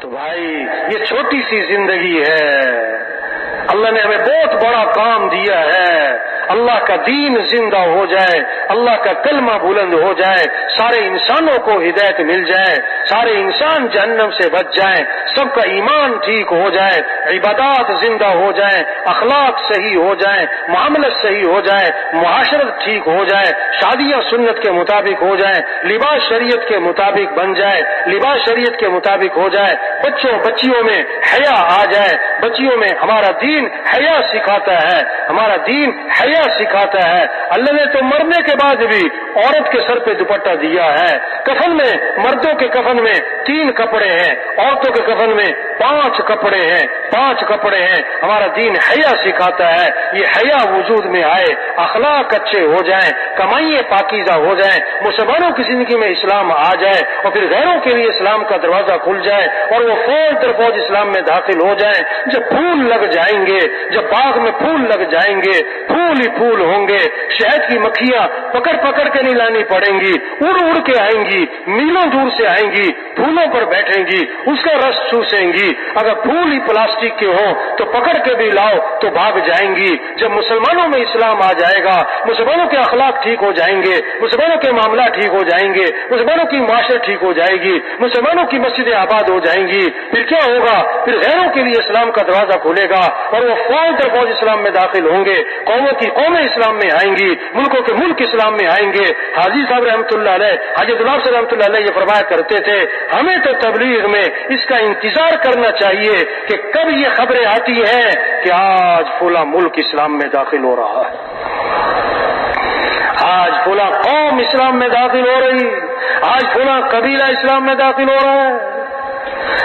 تو بھائی یہ چھوٹی سی زندگی ہے، اللہ نے ہمیں بہت بڑا کام دیا ہے، اللہ کا دین زندہ ہو جائے، اللہ کا کلمہ بلند ہو جائے، سارے انسانوں کو ہدایت مل جائے، سارے انسان جہنم سے بچ جائیں، سب کا ایمان ٹھیک ہو جائے، عبادات زندہ ہو جائیں، اخلاق صحیح ہو جائیں، معاملت صحیح ہو جائے، معاشرت ٹھیک ہو جائے، شادیاں سنت کے مطابق ہو جائیں، لباس شریعت کے مطابق بن جائے، لباس شریعت کے مطابق ہو جائے، بچیوں میں حیا آ جائے، بچیوں میں ہمارا دین حیا سکھاتا ہے، ہمارا دین حیا سکھاتا ہے۔ اللہ نے تو مرنے کے بعد بھی عورت کے سر پہ دوپٹہ دیا ہے، کفن میں مردوں کے کفن میں 3 کپڑے ہیں، عورتوں کے کفن میں 5 کپڑے ہیں، 5 کپڑے ہیں۔ ہمارا دین حیا سکھاتا ہے، یہ حیا وجود میں آئے، اخلاق اچھے ہو جائیں، کمائیاں پاکیزہ ہو جائیں، مسلمانوں کی زندگی میں اسلام آ جائے اور پھر غیروں کے لیے اسلام کا دروازہ کھل جائے اور وہ فوج در فوج اسلام میں داخل ہو جائیں۔ جب پھول لگ جائیں گے، جب باغ میں پھول لگ جائیں گے، پھول ہی پھول ہوں گے، شہد کی مکھیاں پکڑ پکڑ کے نہیں لانی پڑیں گی، اڑ اڑ کے آئیں گی، میلوں دور سے آئیں گی، پھولوں پر بیٹھیں گی، اس کا رس چوسیں گی۔ اگر پھول ہی پلاسٹک کے ہوں تو پکڑ کے بھی لاؤ تو بھاگ جائیں گی۔ جب مسلمانوں میں اسلام آ جائے گا، مسلمانوں کے اخلاق ٹھیک ہو جائیں گے، مسلمانوں کے معاملات ٹھیک ہو جائیں گے، مسلمانوں کی معاشرت ٹھیک ہو جائے گی، مسلمانوں کی مسجدیں آباد ہو جائیں گی، پھر کیا ہوگا؟ پھر غیروں کے لیے اسلام کا دروازہ کھلے گا اور وہ فوج در فوج اسلام میں داخل ہوں گے، قوموں کی قومیں اسلام میں آئیں گی، ملکوں کے ملک اسلام میں آئیں گے۔ حاجی صاحب رحمۃ اللہ علیہ، حاجی عبداللہ صاحب رحمۃ اللہ علیہ یہ فرمایا کرتے تھے، ہمیں تو تبلیغ میں اس کا انتظار کرنا چاہیے کہ کب یہ خبریں آتی ہیں کہ آج فلاں ملک اسلام میں داخل ہو رہا ہے، آج فلاں قوم اسلام میں داخل ہو رہی، آج فلاں قبیلہ اسلام میں داخل ہو رہا ہے۔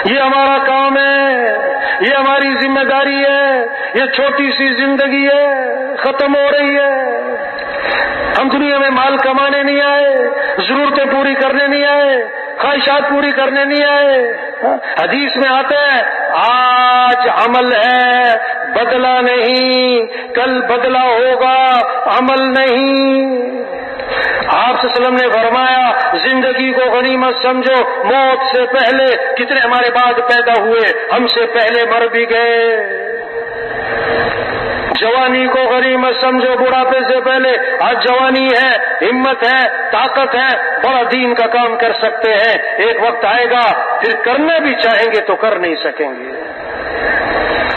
یہ ہمارا کام ہے، یہ ہماری ذمہ داری ہے، یہ چھوٹی سی زندگی ہے، ختم ہو رہی ہے۔ ہم دنیا میں مال کمانے نہیں آئے، ضرورتیں پوری کرنے نہیں آئے، خواہشات پوری کرنے نہیں آئے۔ حدیث میں آتا ہے آج عمل ہے بدلہ نہیں، کل بدلہ ہوگا عمل نہیں۔ آپ صلی اللہ علیہ وسلم نے فرمایا زندگی کو غنیمت سمجھو، موت سے پہلے کتنے ہمارے بعد پیدا ہوئے، ہم سے پہلے مر بھی گئے۔ جوانی کو غنیمت سمجھو، بڑھاپے سے پہلے آج جوانی ہے، ہمت ہے، طاقت ہے، بڑا دین کا کام کر سکتے ہیں۔ ایک وقت آئے گا پھر کرنا بھی چاہیں گے تو کر نہیں سکیں گے۔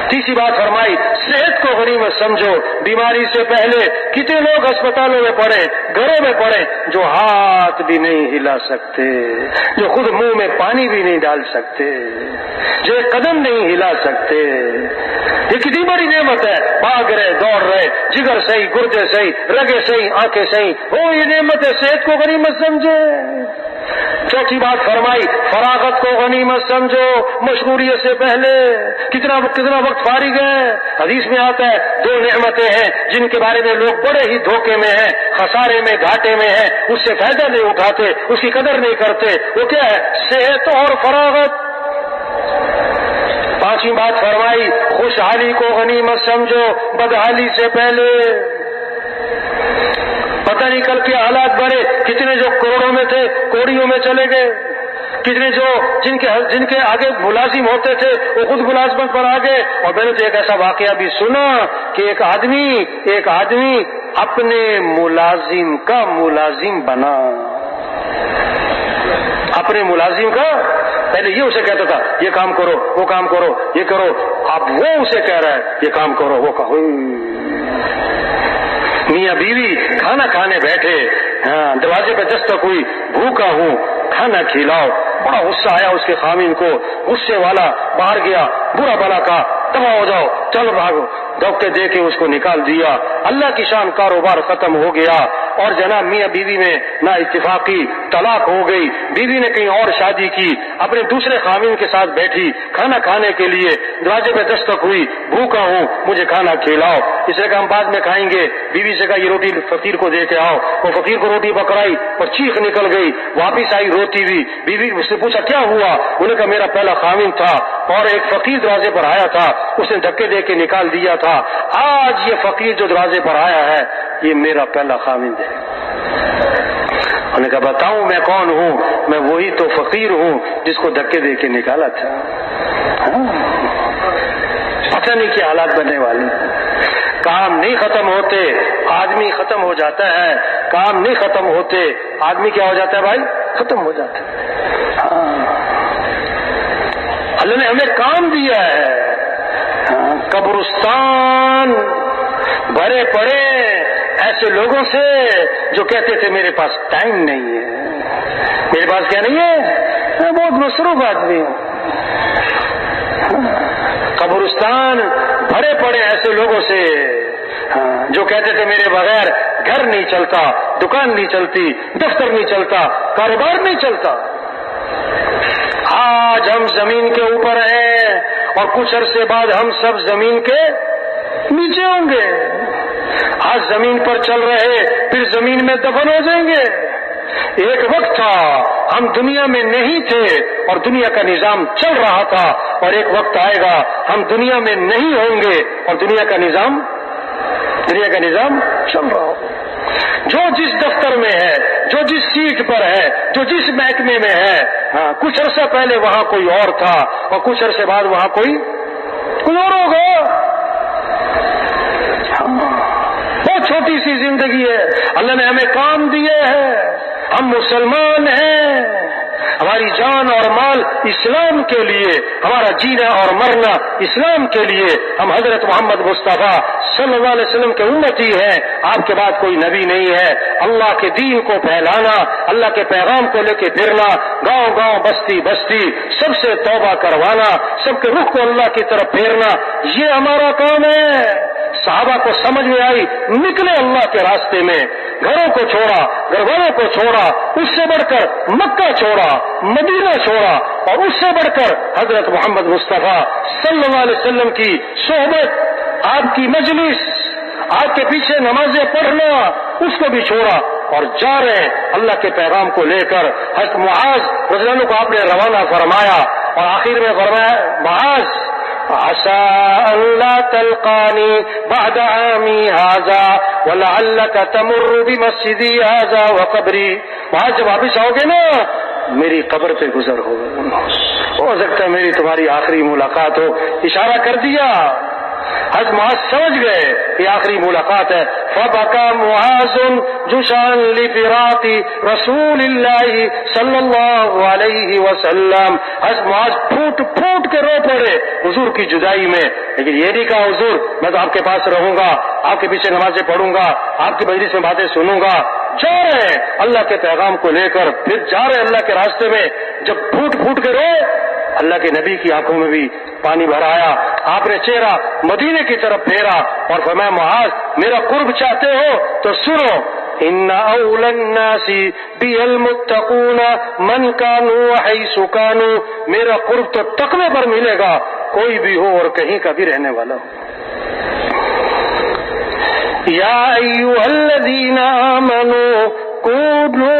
تیسری بات فرمائی صحت کو غنیمت سمجھو، بیماری سے پہلے کتنے لوگ اسپتالوں میں پڑے، گھروں میں پڑے، جو ہاتھ بھی نہیں ہلا سکتے، جو خود منہ میں پانی بھی نہیں ڈال سکتے، جو ایک قدم نہیں ہلا سکتے۔ یہ کتنی بڑی نعمت ہے، بھاگ رہے، دوڑ رہے، جگر صحیح، گردے صحیح، رگیں صحیح، آنکھیں صحیح، وہ یہ نعمت ہے، صحت کو غنیمت سمجھے۔ چوتھی بات فرمائی فراغت کو غنیمت سمجھو، مشغولیت سے پہلے کتنا وقت فارغ ہے۔ حدیث میں آتا ہے 2 نعمتیں ہیں جن کے بارے میں لوگ بڑے ہی دھوکے میں ہیں، خسارے میں، گھاٹے میں ہیں، اس سے فائدہ نہیں اٹھاتے، اس کی قدر نہیں کرتے۔ وہ کیا ہے؟ صحت اور فراغت۔ پانچویں بات فرمائی خوشحالی کو غنیمت سمجھو، بدحالی سے پہلے۔ پتہ نہیں کل کے حالات بڑے، کتنے جو کروڑوں میں تھے کوڑیوں میں چلے گئے، کتنے جو جن کے آگے ملازم ہوتے تھے وہ خود ملازمت پر آ گئے۔ اور میں نے تو ایک ایسا واقعہ بھی سنا کہ ایک آدمی اپنے ملازم کا ملازم بنا، اپنے ملازم کا، پہلے یہ اسے کہتا تھا یہ کام کرو، وہ کام کرو، یہ کرو، اب وہ اسے کہہ رہا ہے یہ کام کرو، وہ کہو۔ میاں بیوی کھانا کھانے بیٹھے، دروازے پہ دستک ہوئی، بھوکا ہوں کھانا کھلاؤ۔ بڑا غصہ آیا اس کے خامن کو، غصے والا باہر گیا، برا بلا کہا دفع ہو جاؤ، چلو بھاگو، دھوکے دے کے اس کو نکال دیا۔ اللہ کی شان، کاروبار ختم ہو گیا اور جناب میاں بیوی میں نا اتفاقی طلاق ہو گئی۔ بیوی نے کہیں اور شادی کی، اپنے دوسرے خامن کے ساتھ بیٹھی کھانا کھانے کے لیے، دروازے پہ دستک ہوئی، بھوکا ہوں مجھے کھانا کھلاؤ۔ اس نے کہا ہم بعد میں کھائیں گے۔ بیوی سے کہا یہ روٹی فقیر کو دے کے آؤ۔ وہ فقیر کو روٹی پکڑائی اور چیخ نکل گئی، واپس آئی روتی ہوئی۔ بیوی اس نے پوچھا کیا ہوا؟ انہوں نے کہا میرا پہلا خامن تھا اور ایک فقیر دروازے پر آیا تھا، اس نے دھکے دے کے نکال دیا تھا، آج یہ فقیر جو دروازے پر آیا ہے یہ میرا پہلا خامن ہے۔ انہوں نے کہا بتاؤں میں کون ہوں؟ میں وہی تو فقیر ہوں جس کو دھکے دے کے نکالا تھا۔ پتہ نہیں کیا حالات بننے والے ہیں. کام نہیں ختم ہوتے آدمی ختم ہو جاتا ہے. کام نہیں ختم ہوتے آدمی کیا ہو جاتا ہے بھائی؟ ختم ہو جاتا ہے. اللہ نے ہمیں کام دیا ہے. قبرستان بھرے پڑے ایسے لوگوں سے جو کہتے تھے میرے پاس ٹائم نہیں ہے. میرے پاس کیا نہیں ہے؟ میں بہت مصروف آدمی ہوں. قبرستان بھرے پڑے ایسے لوگوں سے جو کہتے تھے میرے بغیر گھر نہیں چلتا، دکان نہیں چلتی، دفتر نہیں چلتا، کاروبار نہیں چلتا. آج ہم زمین کے اوپر ہیں اور کچھ عرصے بعد ہم سب زمین کے نیچے ہوں گے. آج زمین پر چل رہے پھر زمین میں دفن ہو جائیں گے. ایک وقت تھا ہم دنیا میں نہیں تھے اور دنیا کا نظام چل رہا تھا، اور ایک وقت آئے گا ہم دنیا میں نہیں ہوں گے اور دنیا کا نظام چل رہا ہوگا. جو جس دفتر میں ہے، جو جس سیٹ پر ہے، جو جس محکمے میں ہے، کچھ عرصہ پہلے وہاں کوئی اور تھا اور کچھ عرصے بعد وہاں کوئی اور ہوگا. بہت چھوٹی سی زندگی ہے. اللہ نے ہمیں کام دیے ہیں. ہم مسلمان ہیں. ہماری جان اور مال اسلام کے لیے، ہمارا جینا اور مرنا اسلام کے لیے. ہم حضرت محمد مصطفیٰ صلی اللہ علیہ وسلم کے امتی ہیں. آپ کے بعد کوئی نبی نہیں ہے. اللہ کے دین کو پھیلانا، اللہ کے پیغام کو لے کے پھرنا، گاؤں گاؤں بستی بستی سب سے توبہ کروانا، سب کے رخ کو اللہ کی طرف پھیرنا، یہ ہمارا کام ہے. صحابہ کو سمجھ میں آئی، نکلے اللہ کے راستے میں. گھروں کو چھوڑا، گھر والوں کو چھوڑا، اس سے بڑھ کر مکہ چھوڑا، مدینہ چھوڑا، اور اس سے بڑھ کر حضرت محمد مصطفیٰ صلی اللہ علیہ وسلم کی صحبت، آپ کی مجلس، آپ کے پیچھے نمازیں پڑھنا، اس کو بھی چھوڑا اور جا رہے ہیں اللہ کے پیغام کو لے کر. حضرت معاذ رضی اللہ عنہ کو آپ نے روانہ فرمایا اور آخر میں فرمایا معاذ عسى أن لا تلقاني بعد عامي هذا ولعلك تمر بمسجدي هذا وقبري. وہاں جب واپس آؤ گے نا میری قبر پہ گزر ہو سکتا ہے میری تمہاری آخری ملاقات ہو. اشارہ کر دیا. حضرت معاذ سمجھ گئے یہ آخری ملاقات ہے. فبكى معاذ جشعا لفراق رسول اللہ صلی اللہ علیہ وسلم. حضرت معاذ پھوٹ پھوٹ کے رو پڑے حضور کی جدائی میں. لیکن یہ نہیں کہا حضور میں تو آپ کے پاس رہوں گا، آپ کے پیچھے نمازیں پڑھوں گا، آپ کی مجلس میں باتیں سنوں گا. جا رہے ہیں اللہ کے پیغام کو لے کر، پھر جا رہے ہیں اللہ کے راستے میں. جب پھوٹ پھوٹ کے روئے اللہ کے نبی کی آنکھوں میں بھی پانی بھر آیا. آپ نے چہرہ مدینے کی طرف پھیرا اور فرمایا معاذ میرا قرب چاہتے ہو تو سنو، ان اولى الناس بي المتقون من كانوا حيث كانوا. میرا قرب تو تقوی پر ملے گا کوئی بھی ہو اور کہیں کا بھی رہنے والا ہو. یا ایھا الذین آمنوا كونوا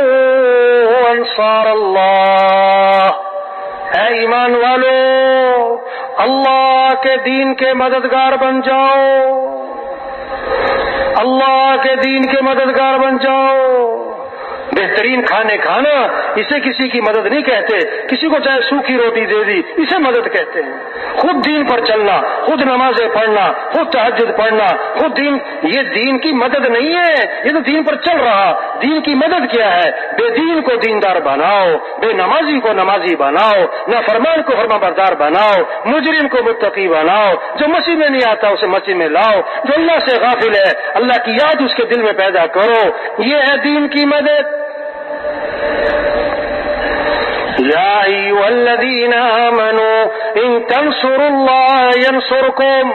انصار اللہ. اے ایمان والو اللہ کے دین کے مددگار بن جاؤ، اللہ کے دین کے مددگار بن جاؤ. بہترین کھانے کھانا اسے کسی کی مدد نہیں کہتے. کسی کو چاہے سوکھی روٹی دے دی اسے مدد کہتے ہیں. خود دین پر چلنا، خود نمازیں پڑھنا، خود تہجد پڑھنا، خود دین، یہ دین کی مدد نہیں ہے. یہ تو دین پر چل رہا. دین کی مدد کیا ہے؟ بے دین کو دیندار بناؤ، بے نمازی کو نمازی بناؤ، نافرمان کو فرما بردار بناؤ، مجرم کو متقی بناؤ، جو مسیح میں نہیں آتا اسے مسیح میں لاؤ، جو اللہ سے غافل ہے اللہ کی یاد اس کے دل میں پیدا کرو. یہ ہے دین کی مدد. یا ایھا الذین آمنوا ان تنصروا اللہ ینصرکم.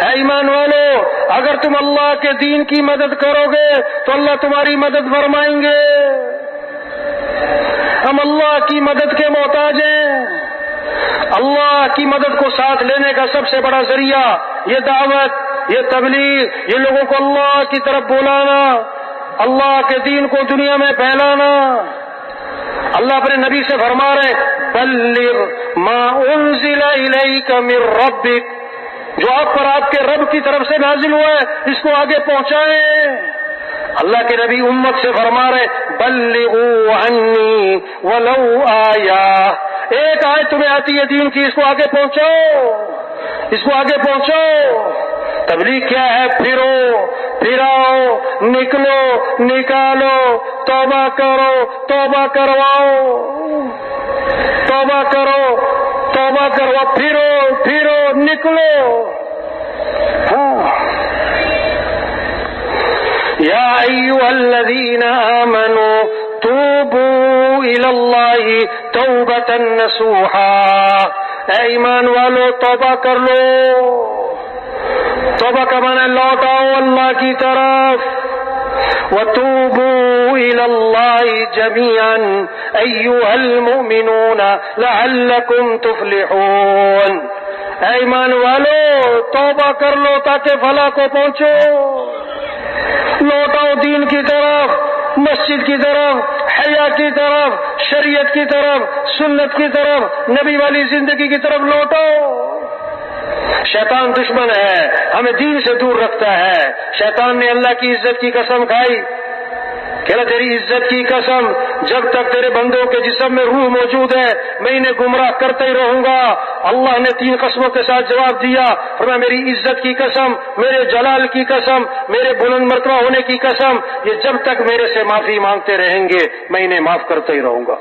اے ایمان والو اگر تم اللہ کے دین کی مدد کرو گے تو اللہ تمہاری مدد فرمائیں گے. ہم اللہ کی مدد کے محتاج ہیں. اللہ کی مدد کو ساتھ لینے کا سب سے بڑا ذریعہ یہ دعوت، یہ تبلیغ، یہ لوگوں کو اللہ کی طرف بلانا، اللہ کے دین کو دنیا میں پھیلانا. اللہ اپنے نبی سے فرما رہے بلغ ما انزل الیک من ربک. جو آپ پر آپ کے رب کی طرف سے نازل ہوا ہے اس کو آگے پہنچائیں. اللہ کے نبی امت سے فرما رہے بلغوا عنی ولو آیہ. ایک آیت تمہیں آتی ہے دین کی، اس کو آگے پہنچاؤ، اس کو آگے پہنچاؤ۔ تبلیغ کیا ہے؟ پھرو، پھراؤ، نکلو، نکالو، توبہ کرو، توبہ کرواؤ، توبہ کرو، توبہ کرواؤ، پھرو، پھرو، نکلو۔ یا ایھا الذین آمنوا توبوا الی اللہ توبۃ نصوحا، اے ایمان والو توبہ کر لو۔ توبہ کا معنی لوٹاؤ اللہ کی طرف۔ وَتُوبُوا إِلَى اللَّهِ جَمِيعًا أَيُّهَا الْمُؤْمِنُونَ لَعَلَّكُمْ تُفْلِحُونَ، اے ایمان والو توبہ کر لو تاکہ فلاح کو پہنچو۔ لوٹاؤ دین کی طرف، مسجد کی طرف، حیا کی طرف، شریعت کی طرف، سنت کی طرف، نبی والی زندگی کی طرف لوٹاؤ۔ شیطان دشمن ہے، ہمیں دین سے دور رکھتا ہے۔ شیطان نے اللہ کی عزت کی قسم کھائی، کہا تیری عزت کی قسم، جب تک تیرے بندوں کے جسم میں روح موجود ہے میں انہیں گمراہ کرتا ہی رہوں گا۔ اللہ نے 3 قسموں کے ساتھ جواب دیا، فرمایا میری عزت کی قسم، میرے جلال کی قسم، میرے بلند مرتبہ ہونے کی قسم، یہ جب تک میرے سے معافی مانگتے رہیں گے میں انہیں معاف کرتا ہی رہوں گا۔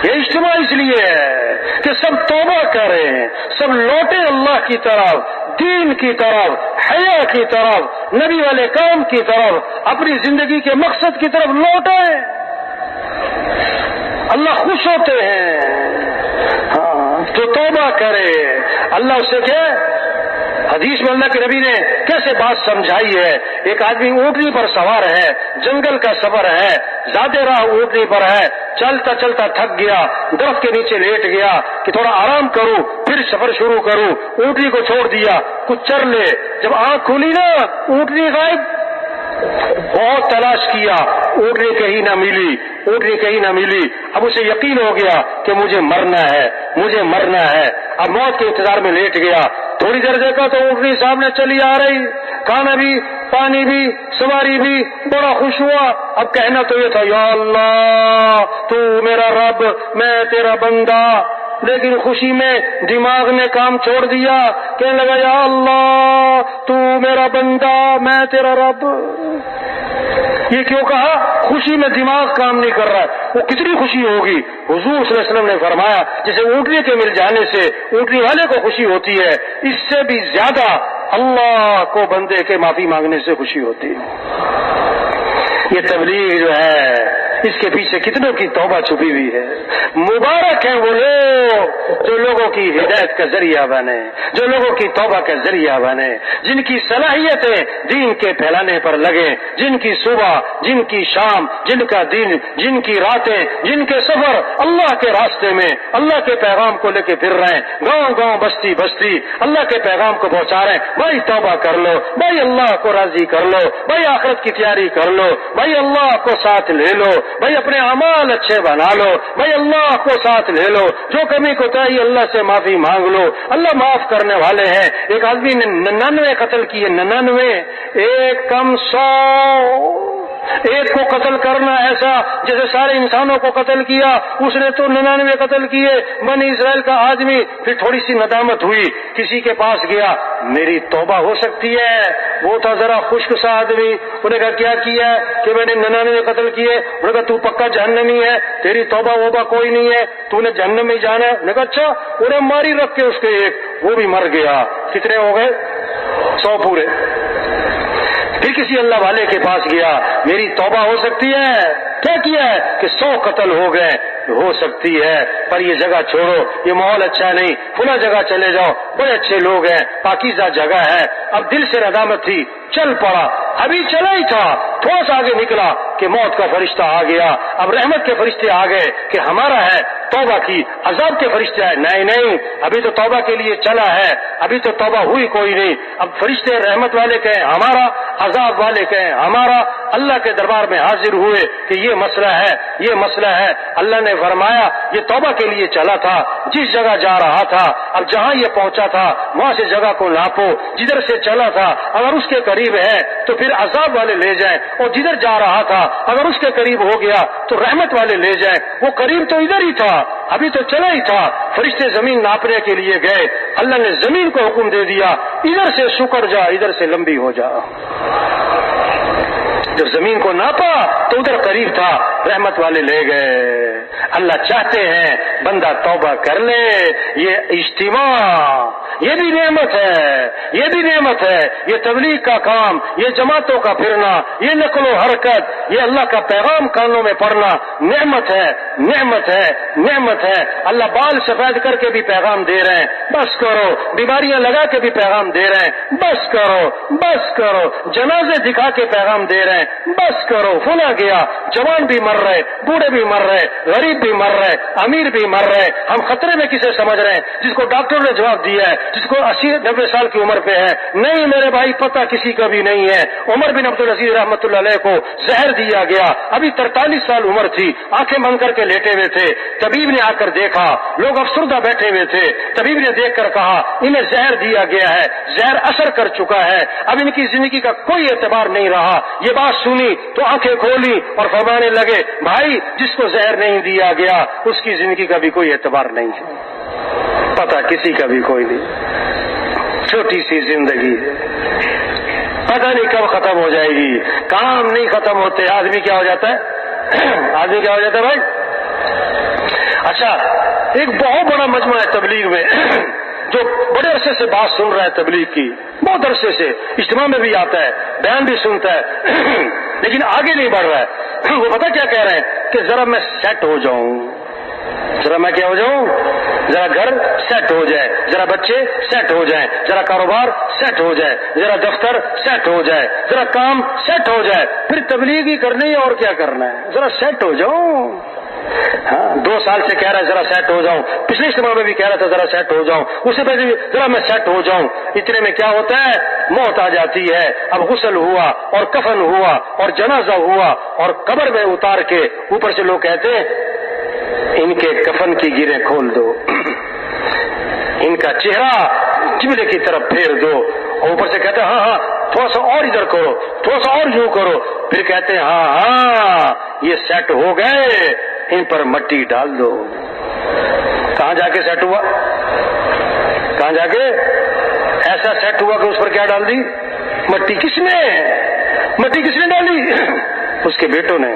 یہ اجتماع اس لیے ہے کہ سب توبہ کریں، سب لوٹیں اللہ کی طرف، دین کی طرف، حیا کی طرف، نبی والے کام کی طرف، اپنی زندگی کے مقصد کی طرف لوٹیں۔ اللہ خوش ہوتے ہیں تو توبہ کرے۔ اللہ اس سے کیا حدیث میں اللہ کے نبی نے کیسے بات سمجھائی ہے۔ ایک آدمی اونٹنی پر سوار ہے، جنگل کا سفر ہے، زیادہ راہ اونٹنی پر ہے، چلتا چلتا تھک گیا، درخت کے نیچے لیٹ گیا کہ تھوڑا آرام کروں پھر سفر شروع کروں۔ اونٹنی کو چھوڑ دیا کچھ چر لے، جب آنکھ کھولی نا اونٹنی غائب۔ بہت تلاش کیا، اونٹنی کہیں نہ ملی، اونٹنی کہیں نہ ملی۔ اب اسے یقین ہو گیا کہ مجھے مرنا ہے، مجھے مرنا ہے۔ اب موت کے انتظار میں لیٹ گیا۔ تھوڑی دیر دیکھا تو اونٹنی سامنے چلی آ رہی، کھانا بھی، پانی بھی، سواری بھی، بڑا خوش ہوا۔ اب کہنا تو یہ تھا یا اللہ تو میرا رب، میں تیرا بندہ، لیکن خوشی میں دماغ نے کام چھوڑ دیا، کہنے لگا یا اللہ تو میرا بندہ، میں تیرا رب۔ یہ کیوں کہا؟ خوشی میں دماغ کام نہیں کر رہا ہے۔ وہ کتنی خوشی ہوگی؟ حضور صلی اللہ علیہ وسلم نے فرمایا جیسے اونٹنی کے مل جانے سے اونٹنی والے کو خوشی ہوتی ہے، اس سے بھی زیادہ اللہ کو بندے کے معافی مانگنے سے خوشی ہوتی ہے۔ یہ تبلیغ جو ہے اس کے پیچھے کتنوں کی توبہ چھپی ہوئی ہے۔ مبارک ہیں وہ لوگ جو لوگوں کی ہدایت کا ذریعہ بنے، جو لوگوں کی توبہ کا ذریعہ بنے، جن کی صلاحیتیں دین کے پھیلانے پر لگیں، جن کی صبح، جن کی شام، جن کا دن، جن کی راتیں، جن کے سفر اللہ کے راستے میں اللہ کے پیغام کو لے کے پھر رہے ہیں، گاؤں گاؤں بستی بستی اللہ کے پیغام کو پہنچا رہے ہیں۔ بھائی توبہ کر لو، بھائی اللہ کو راضی کر لو، بھائی آخرت کی تیاری کر لو، بھائی اللہ کو ساتھ لے لو، بھائی اپنے اعمال اچھے بنا لو، بھائی اللہ کو ساتھ لے لو، جو کمی کوتاہی اللہ سے معافی مانگ لو، اللہ معاف کرنے والے ہیں۔ ایک آدمی نے 99 قتل کیے، 99، ایک کم 100۔ ایک کو قتل کرنا ایسا جیسے سارے انسانوں کو قتل کیا، اس نے تو 99 قتل کیے۔ بنی اسرائیل کا آدمی پھر تھوڑی سی ندامت ہوئی، کسی کے پاس گیا، میری توبہ ہو سکتی ہے؟ وہ تھا ذرا خشک سا آدمی، انہوں نے کہا کیا کیا ہے کہ میں نے 99 قتل کیے۔ انہوں نے کہا تو پکا جہنمی ہے، تیری توبہ ووبہ کوئی نہیں ہے، تو نے جہنم میں جانا ہے۔ انہوں نے کہا اچھا، انہیں ماری رکھ کے اس کے ایک، وہ بھی مر گیا۔ کتنے ہو گئے؟ 100 پورے۔ پھر کسی اللہ والے کے پاس گیا، میری توبہ ہو سکتی ہے؟ کیا کیا ہے کہ 100 قتل ہو گئے۔ ہو سکتی ہے پر یہ جگہ چھوڑو، یہ ماحول اچھا نہیں، فلاں جگہ چلے جاؤ، بڑے اچھے لوگ ہیں، پاکیزہ جگہ ہے۔ اب دل سے ندامت تھی، چل پڑا، ابھی چلا ہی تھا، تھوڑا سا آگے نکلا کہ موت کا فرشتہ آ گیا۔ اب رحمت کے فرشتے آ گئے کہ ہمارا ہے، توبہ کی۔ عذاب کے فرشتے آئے، نہیں ابھی تو توبہ کے لیے چلا ہے، ابھی تو توبہ ہوئی کوئی نہیں۔ اب فرشتے رحمت والے کہیں ہمارا، عذاب والے کہیں ہمارا۔ اللہ کے دربار میں حاضر ہوئے کہ یہ مسئلہ ہے، یہ مسئلہ ہے۔ اللہ نے فرمایا یہ توبہ کے لیے چلا تھا، جس جگہ جا رہا تھا، اب جہاں یہ پہنچا تھا وہاں سے جگہ کو ناپو، جدھر سے چلا تھا اگر اس کے قریب ہے تو پھر عذاب والے لے جائیں، اور جدھر جا رہا تھا اگر اس کے قریب ہو گیا تو رحمت والے لے جائیں۔ وہ قریب تو ادھر ہی تھا، ابھی تو چلا ہی تھا، فرشتے زمین ناپنے کے لیے گئے، اللہ نے زمین کو حکم دے دیا ادھر سے سکڑ جا، ادھر سے لمبی ہو جا۔ جب زمین کو ناپا تو ادھر قریب تھا، رحمت والے لے گئے۔ اللہ چاہتے ہیں بندہ توبہ کر لے۔ یہ اجتماع یہ بھی نعمت ہے، یہ بھی نعمت ہے، یہ تبلیغ کا کام، یہ جماعتوں کا پھرنا، یہ نقل و حرکت، یہ اللہ کا پیغام کانوں میں پڑھنا نعمت ہے، نعمت ہے، نعمت ہے۔ اللہ بال سفید کر کے بھی پیغام دے رہے ہیں، بس کرو، بیماریاں لگا کے بھی پیغام دے رہے ہیں، بس کرو، بس کرو، جنازے دکھا کے پیغام دے رہے ہیں، بس کرو، فلاں گیا، جوان بھی مر رہے، بوڑھے بھی مر رہے، غریب بھی مر رہے، امیر بھی مر رہے، ہم خطرے میں کسے سمجھ رہے ہیں؟ جس کو ڈاکٹر نے جواب دیا ہے، جس کو 80-90 سال کی عمر پہ ہے، نہیں میرے بھائی پتہ کسی کا بھی نہیں ہے۔ عمر بن عبدالعزیز رحمۃ اللہ علیہ کو زہر دیا گیا، ابھی 43 سال عمر تھی، آنکھیں بند کر کے لیٹے ہوئے تھے، طبیب نے آ کر دیکھا، لوگ افسردہ بیٹھے ہوئے تھے، طبیب نے دیکھ کر کہا انہیں زہر دیا گیا ہے، زہر اثر کر چکا ہے، اب ان کی زندگی کا کوئی اعتبار نہیں رہا۔ یہ بات سنی تو آنکھیں کھولی اور فرمانے لگے بھائی جس کو زہر نہیں دیا گیا اس کی زندگی کا بھی کوئی اعتبار نہیں ہے، پتہ کسی کا بھی کوئی نہیں، چھوٹی سی زندگی ہے، پتہ نہیں کب ختم ہو جائے گی، کام نہیں ختم ہوتے، آدمی کیا ہو جاتا ہے، آدمی کیا ہو جاتا ہے بھائی۔ اچھا ایک بہت بڑا مجمع ہے تبلیغ میں جو بڑے عرصے سے بات سن رہا ہے تبلیغ کی، بہت عرصے سے اجتماع میں بھی آتا ہے، بیان بھی سنتا ہے لیکن آگے نہیں بڑھ رہا ہے۔ وہ پتہ کیا کہہ رہے ہیں کہ ذرا میں سیٹ ہو جاؤں، ذرا میں کیا ہو جاؤں، ذرا گھر سیٹ ہو جائے، ذرا بچے سیٹ ہو جائیں، ذرا کاروبار سیٹ ہو جائے، ذرا دفتر سیٹ ہو جائے، ذرا کام سیٹ ہو جائے، پھر تبلیغ ہی کرنی ہے اور کیا کرنا ہے، ذرا سیٹ ہو جاؤں۔ ہاں 2 سال سے کہہ رہا ہے ذرا سیٹ ہو جاؤں، پچھلے اجتماع میں بھی کہہ رہا تھا ذرا سیٹ ہو جاؤں، اسے پہلے بھی ذرا میں سیٹ ہو جاؤں۔ اتنے میں کیا ہوتا ہے، موت آ جاتی ہے، اب غسل ہوا اور کفن ہوا اور جنازہ ہوا اور قبر میں اتار کے اوپر سے لوگ کہتے ہیں ان کے کفن کی گریں کھول دو، ان کا چہرہ قبلے کی طرف پھیر دو، اور اوپر سے کہتے ہیں ہاں ہاں تھوڑا سا اور ادھر کرو، تھوڑا سا اور یوں کرو، پھر کہتے ہیں ہاں ہاں یہ سیٹ ہو گئے، ان پر مٹی ڈال دو۔ کہاں جا کے سیٹ ہوا، کہاں جا کے ایسا سیٹ ہوا کہ اس پر کیا ڈال دی، مٹی۔ کس نے، مٹی کس نے ڈالی، اس کے بیٹوں نے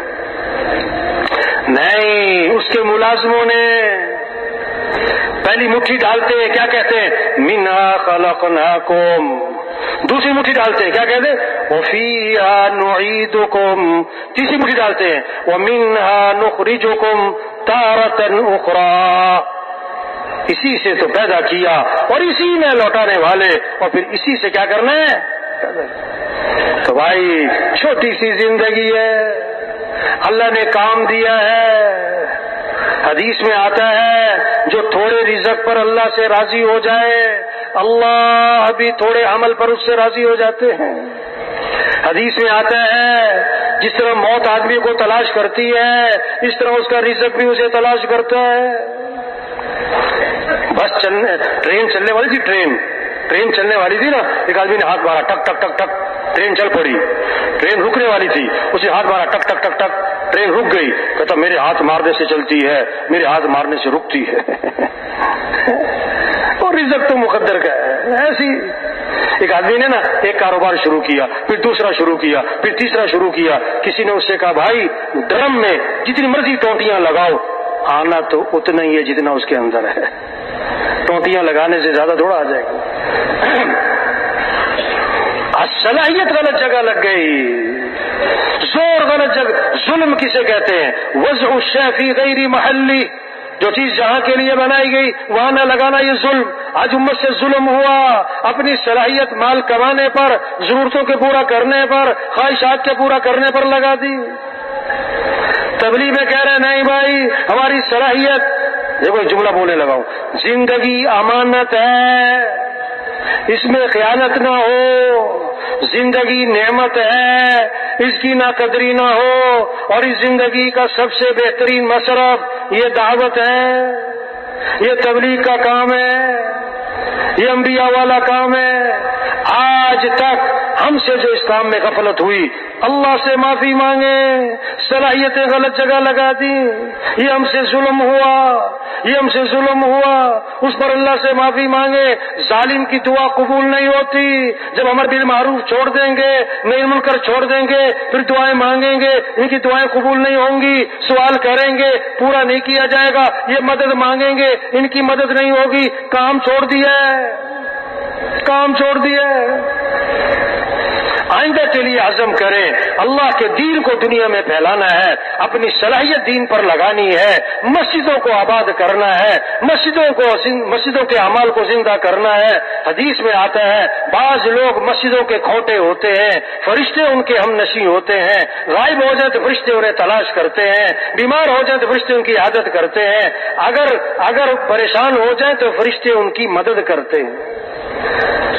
نہیں، اس کے ملازموں نے۔ پہلی مٹھی ڈالتے ہیں کیا کہتے ہیں، منھا خلقناکم، دوسری مٹھی ڈالتے ہیں کیا کہتے ہیں، وفیھا نعیدکم، تیسری مٹھی ڈالتے ہیں ومنھا نخرجکم تارۃ اخری، اسی سے تو پیدا کیا اور اسی میں لوٹانے والے، اور پھر اسی سے کیا کرنا ہے۔ تو بھائی چھوٹی سی زندگی ہے، اللہ نے کام دیا ہے۔ حدیث میں آتا ہے جو تھوڑے رزق پر اللہ سے راضی ہو جائے اللہ بھی تھوڑے عمل پر اس سے راضی ہو جاتے ہیں۔ حدیث میں آتا ہے جس طرح موت آدمی کو تلاش کرتی ہے اس طرح اس کا رزق بھی اسے تلاش کرتا ہے۔ بس ٹرین چلنے والی تھی، ٹرین چلنے والی تھی نا، ایک آدمی نے ہاتھ مارا، ٹک ٹک ٹک ٹک، ٹرین چل پڑی۔ ٹرین رکنے والی تھی، اسے ہاتھ مارا، ٹک ٹک ٹک ٹک، ٹرین رک گئی۔ کہتا میرے ہاتھ مارنے سے چلتی ہے، میرے ہاتھ مارنے سے رکتی ہے۔ اور رزق تو مقدر کا ہے۔ ایسی ایک آدمی نے نا ایک کاروبار شروع کیا، پھر دوسرا شروع کیا، پھر تیسرا شروع کیا۔ کسی نے اس سے کہا بھائی ڈرم میں جتنی مرضی ٹونٹیاں لگاؤ، آنا تو اتنا ہی ہے جتنا اس کے اندر ہے، ٹونٹیاں لگانے سے زیادہ تھوڑا آ جائے گا۔ صلاحیت غلط جگہ لگ گئی، زور غلط جگہ۔ ظلم کسے کہتے ہیں، وضع الشیء فی غیر محلی، جو چیز جہاں کے لیے بنائی گئی وہاں نہ لگانا، یہ ظلم۔ آج امت سے ظلم ہوا، اپنی صلاحیت مال کمانے پر، ضرورتوں کے پورا کرنے پر، خواہشات کے پورا کرنے پر لگا دی۔ تبلیغ میں کہہ رہے ہیں نہیں بھائی ہماری صلاحیت، دیکھو جملہ بولنے لگاؤں، زندگی امانت ہے، اس میں خیانت نہ ہو، زندگی نعمت ہے، اس کی نہ قدری نہ ہو، اور اس زندگی کا سب سے بہترین مصرف یہ دعوت ہے، یہ تبلیغ کا کام ہے، یہ انبیاء والا کام ہے۔ آج تک ہم سے جو اس کام میں غفلت ہوئی اللہ سے معافی مانگے، صلاحیتیں غلط جگہ لگا دی، یہ ہم سے ظلم ہوا، یہ ہم سے ظلم ہوا، اس پر اللہ سے معافی مانگے۔ ظالم کی دعا قبول نہیں ہوتی، جب امر بالمعروف چھوڑ دیں گے، نہی منکر چھوڑ دیں گے، پھر دعائیں مانگیں گے، ان کی دعائیں قبول نہیں ہوں گی، سوال کریں گے پورا نہیں کیا جائے گا، یہ مدد مانگیں گے ان کی مدد نہیں ہوگی، کام چھوڑ دیا ہے، کام چھوڑ دیا ہے۔ آئندہ کے لیے عزم کریں، اللہ کے دین کو دنیا میں پھیلانا ہے، اپنی صلاحیت دین پر لگانی ہے، مسجدوں کو آباد کرنا ہے، مسجدوں کے اعمال کو زندہ کرنا ہے۔ حدیث میں آتا ہے بعض لوگ مسجدوں کے کھوٹے ہوتے ہیں، فرشتے ان کے ہم نشیں ہوتے ہیں، غائب ہو جائیں تو فرشتے انہیں تلاش کرتے ہیں، بیمار ہو جائیں تو فرشتے ان کی عادت کرتے ہیں، اگر پریشان ہو جائیں تو فرشتے ان کی مدد کرتے ہیں۔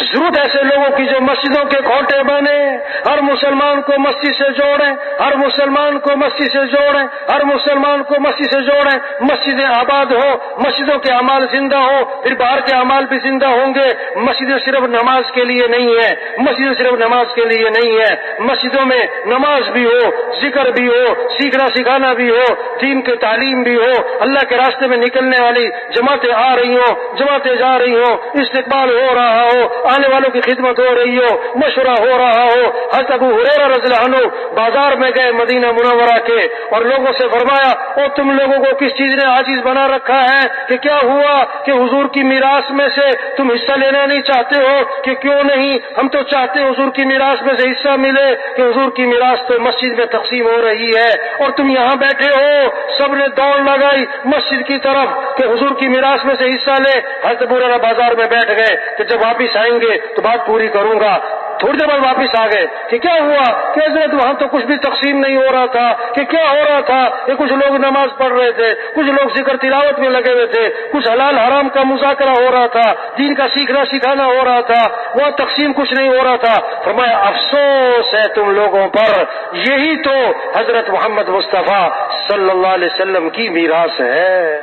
ضرورت ایسے لوگوں کی جو مسجدوں کے کھوٹے بنے، ہر مسلمان کو مسجد سے جوڑیں، ہر مسلمان کو مسجد سے جوڑیں، ہر مسلمان کو مسجد سے جوڑیں، مسجدیں آباد ہو، مسجدوں کے اعمال زندہ ہو، پھر باہر کے اعمال بھی زندہ ہوں گے۔ مسجدیں صرف نماز کے لیے نہیں ہے، مسجدیں صرف نماز کے لیے نہیں ہے، مسجدوں میں نماز بھی ہو، ذکر بھی ہو، سیکھنا سکھانا بھی ہو، دین کی تعلیم بھی ہو، اللہ کے راستے میں نکلنے والی جماعتیں آ رہی ہوں، جماعتیں جا رہی ہوں، استقبال ہو رہا ہو، آنے والوں کی خدمت ہو رہی ہو، مشورہ ہو رہا ہو۔ حضرت ابو ہریرہ رضی اللہ عنہ بازار میں گئے مدینہ منورہ کے، اور لوگوں سے فرمایا او تم لوگوں کو کس چیز نے عاجز بنا رکھا ہے کہ کیا ہوا کہ حضور کی میراث میں سے تم حصہ لینا نہیں چاہتے ہو؟ کہ کیوں نہیں، ہم تو چاہتے ہیں حضور کی میراث میں سے حصہ ملے، کہ حضور کی میراث تو مسجد میں تقسیم ہو رہی ہے اور تم یہاں بیٹھے ہو۔ سب نے دوڑ لگائی مسجد کی طرف کہ حضور کی میراث میں سے حصہ لے۔ حضرت ابو ہریرہ بازار میں بیٹھ گئے کہ جب واپس آئیں گے تو بات پوری کروں گا۔ تھوڑی دیر بعد واپس آ گئے کہ کیا ہوا کہ حضرت وہاں تو کچھ بھی تقسیم نہیں ہو رہا تھا، کہ کیا ہو رہا تھا کہ کچھ لوگ نماز پڑھ رہے تھے، کچھ لوگ ذکر تلاوت میں لگے ہوئے تھے، کچھ حلال حرام کا مذاکرہ ہو رہا تھا، دین کا سیکھنا سکھانا ہو رہا تھا، وہ تقسیم کچھ نہیں ہو رہا تھا۔ فرمایا افسوس ہے تم لوگوں پر، یہی تو حضرت محمد مصطفیٰ صلی اللہ علیہ وسلم کی میراث ہے۔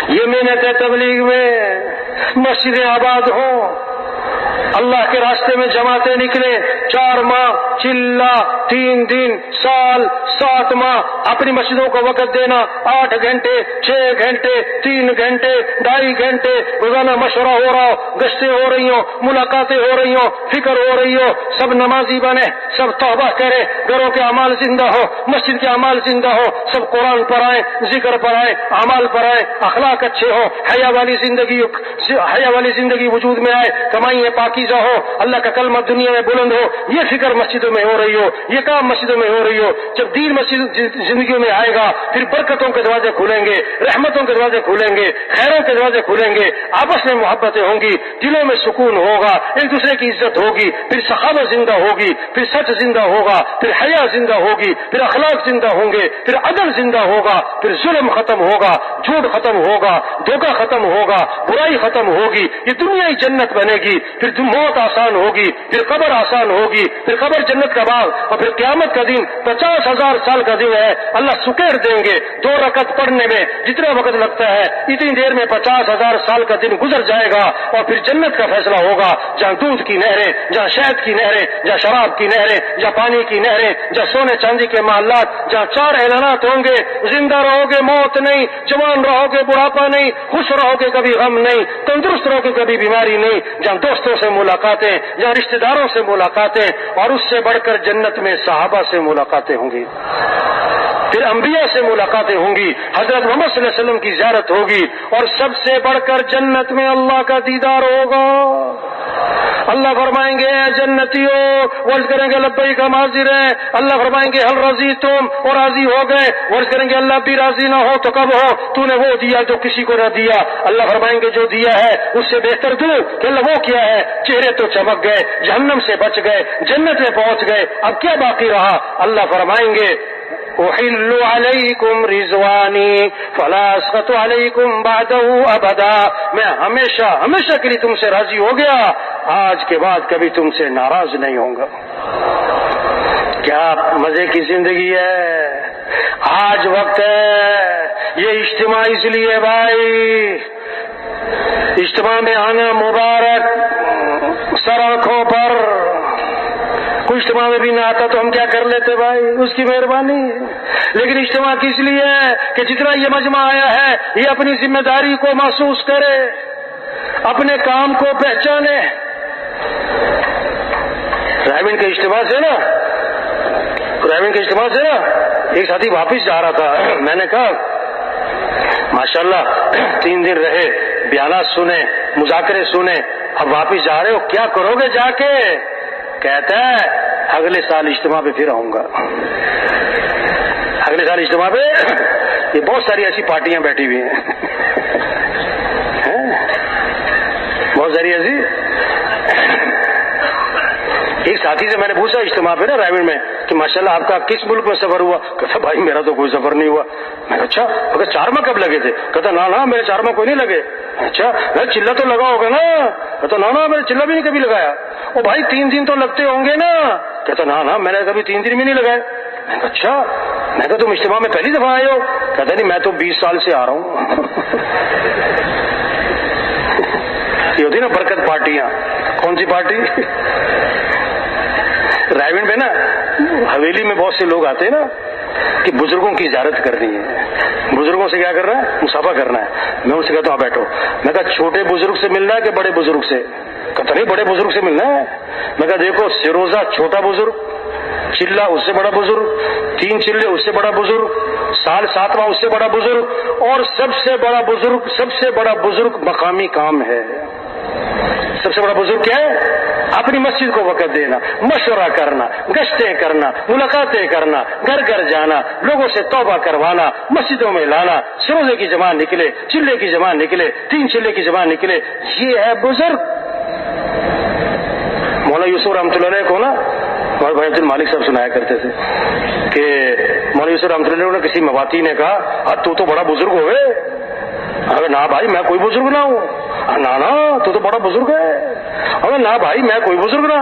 یہ محنت ہے تبلیغ میں، مسجدیں آباد ہوں، اللہ کے راستے میں جماعتیں نکلے، 4 ماہ چلا، 3 دن، سال، 7 ماہ اپنی مسجدوں کو وقت دینا، 8 گھنٹے، 6 گھنٹے، 3 گھنٹے، 2.5 گھنٹے روزانہ مشورہ ہو رہا ہو، گشتیں ہو رہی ہوں، ملاقاتیں ہو رہی ہوں، فکر ہو رہی ہو، سب نمازی بنے، سب توبہ کرے، گھروں کے اعمال زندہ ہو، مسجد کے اعمال زندہ ہو، سب قرآن پڑھائیں، ذکر پڑھائیں، اعمال پڑھائیں، اخلاق اچھے ہو، حیا والی زندگی وجود میں آئے، کمائیں پاکیزہ ہو، اللہ کا کلمہ دنیا میں بلند ہو، یہ فکر مسجدوں میں ہو رہی ہو، یہ کام مسجدوں میں ہو رہی ہو۔ جب دین مسجد زندگیوں میں آئے گا پھر برکتوں کے دروازے کھولیں گے، رحمتوں کے دروازے کھولیں گے، خیروں کے دروازے کھولیں گے، آپس میں محبتیں ہوں گی، دلوں میں سکون ہوگا، ایک دوسرے کی عزت ہوگی، پھر سخاوت زندہ ہوگی، پھر سچ زندہ ہوگا، پھر حیا زندہ ہوگی، پھر اخلاق زندہ ہوں گے، پھر عدل زندہ ہوگا، پھر ظلم ختم ہوگا، جھوٹ ختم ہوگا، دھوکہ ختم ہوگا، برائی ختم ہوگی، یہ دنیا ہی جنت بنے گی، پھر موت آسان ہوگی، پھر قبر آسان ہوگی، پھر قبر جنت کا باغ، اور پھر قیامت کا دن 50,000 سال کا دن ہے، اللہ سکیر دیں گے، 2 رکعت پڑھنے میں جتنا وقت لگتا ہے اتنی دیر میں 50,000 سال کا دن گزر جائے گا، اور پھر جنت کا فیصلہ ہوگا، جہاں دودھ کی نہریں، جہاں شہد کی نہریں، جہاں شراب کی نہریں، جہاں پانی کی نہریں، جہاں سونے چاندی کے محلات، جہاں 4 اعلانات ہوں گے، زندہ رہو گے موت نہیں، جوان رہو گے بڑھاپا نہیں، خوش رہو گے کبھی غم نہیں، تندرست رہو گے کبھی بیماری نہیں، جہاں دوستوں سے ملاقاتیں، جہاں رشتہ داروں سے ملاقاتیں، اور اس سے بڑھ کر جنت میں صحابہ سے ملاقاتیں ہوں گی، پھر انبیاء سے ملاقاتیں ہوں گی، حضرت محمد صلی اللہ علیہ وسلم کی زیارت ہوگی، اور سب سے بڑھ کر جنت میں اللہ کا دیدار ہوگا۔ اللہ فرمائیں گے اے جنتیوں، ورز کریں گے لبیک ہم حاضر ہیں، اللہ فرمائیں گے حل رضی تم، اور راضی ہو گئے، ورز کریں گے اللہ بھی راضی نہ ہو تو کب ہو، تو نے وہ دیا جو کسی کو نہ دیا، اللہ فرمائیں گے جو دیا ہے اس سے بہتر دوں، کہ اللہ وہ کیا ہے، چہرے تو چمک گئے، جہنم سے بچ گئے، جنت میں پہنچ گئے، اب کیا باقی رہا، اللہ فرمائیں گے احل علیکم رضوانی فلا اسخط علیکم بعدہ ابدا، میں ہمیشہ کے لیے تم سے راضی ہو گیا، آج کے بعد کبھی تم سے ناراض نہیں ہوں گا۔ کیا مزے کی زندگی ہے، آج وقت ہے، یہ اجتماع اس لیے بھائی، اجتماع میں آنا مبارک، سر آنکھوں پر. کوئی اجتماع میں بھی نہ آتا تو ہم کیا کر لیتے بھائی, اس کی مہربانی. لیکن اجتماع کس لیے ہے کہ جتنا یہ مجمع آیا ہے یہ اپنی ذمہ داری کو محسوس کرے, اپنے کام کو پہچانے. رائے کے اجتماع سے نا ایک ساتھی واپس جا رہا تھا. میں نے کہا ماشاءاللہ 3 دن رہے, بیانات سنے, مذاکرے سنے, اب واپس جا رہے ہو, کیا کرو گے جا کے؟ کہتا ہے اگلے سال اجتماع پہ پھر آؤں گا. اگلے سال اجتماع پہ یہ بہت ساری ایسی پارٹیاں بیٹھی ہوئی ہیں, بہت ساری ایسی. ایک ساتھی سے میں نے پوچھا اجتماع پہ نا رائے میں کہ ماشاءاللہ آپ کا کس ملک میں سفر ہوا؟ کہتا بھائی میرا تو کوئی سفر نہیں ہوا. میں کہا اچھا, اگر 4 ماہ کب لگے تھے؟ کہتا نا میرے 4 ماہ کوئی نہیں لگے. اچھا چلہ تو لگا ہوگا نا؟ کہتا نا میں نے چلہ بھی نہیں کبھی لگایا. او بھائی 3 دن تو لگتے ہوں گے نا؟ کہتا نا میں نے کبھی 3 دن بھی نہیں لگائے. میں کہا اچھا, میں کہا تم اجتماع میں پہلی دفعہ آئے ہو؟ کہتا نہیں میں تو 20 سال سے آ رہا ہوں. یہ ہوتی نا برکت پارٹیاں. کون سی پارٹی؟ رائے پہ نا حویلی میں بہت سے لوگ آتے ہیں نا کہ بزرگوں کی زیارت کرنی ہے, بزرگوں سے کیا کرنا ہے؟ مصافحہ کرنا ہے. میں ان سے کہتا ہوں بیٹھو. میں کہا چھوٹے بزرگ سے ملنا ہے کہ بڑے بزرگ سے؟ کہتا نہیں بڑے بزرگ سے ملنا ہے. میں کہا دیکھو سروزہ چھوٹا بزرگ, چلہ اس سے بڑا بزرگ, 3 چلے اس سے بڑا بزرگ, سال 7واں اس سے بڑا بزرگ, اور سب سے بڑا بزرگ مقامی کام ہے. سب سے بڑا بزرگ کیا ہے؟ اپنی مسجد کو وقت دینا, مشورہ کرنا, گشتیں کرنا, ملاقاتیں کرنا, گھر گھر جانا, لوگوں سے توبہ کروانا, مسجدوں میں لانا, سروزے کی جماعت نکلے, چلے کی جماعت نکلے, 3 چلے کی جماعت نکلے, یہ ہے بزرگ. مولانا یوسف رحمۃ اللہ علیہ کو نا ہمارے بھائی عبد المالک صاحب سنایا کرتے تھے کہ مولانا یوسف رحمۃ اللہ علیہ نے کسی مواتی نے کہا تو بڑا بزرگ ہوئے. اگر نہ بھائی میں کوئی بزرگ نہ ہوں. نا تو بڑا بزرگ ہے. اگر نہ بھائی میں کوئی بزرگ نہ.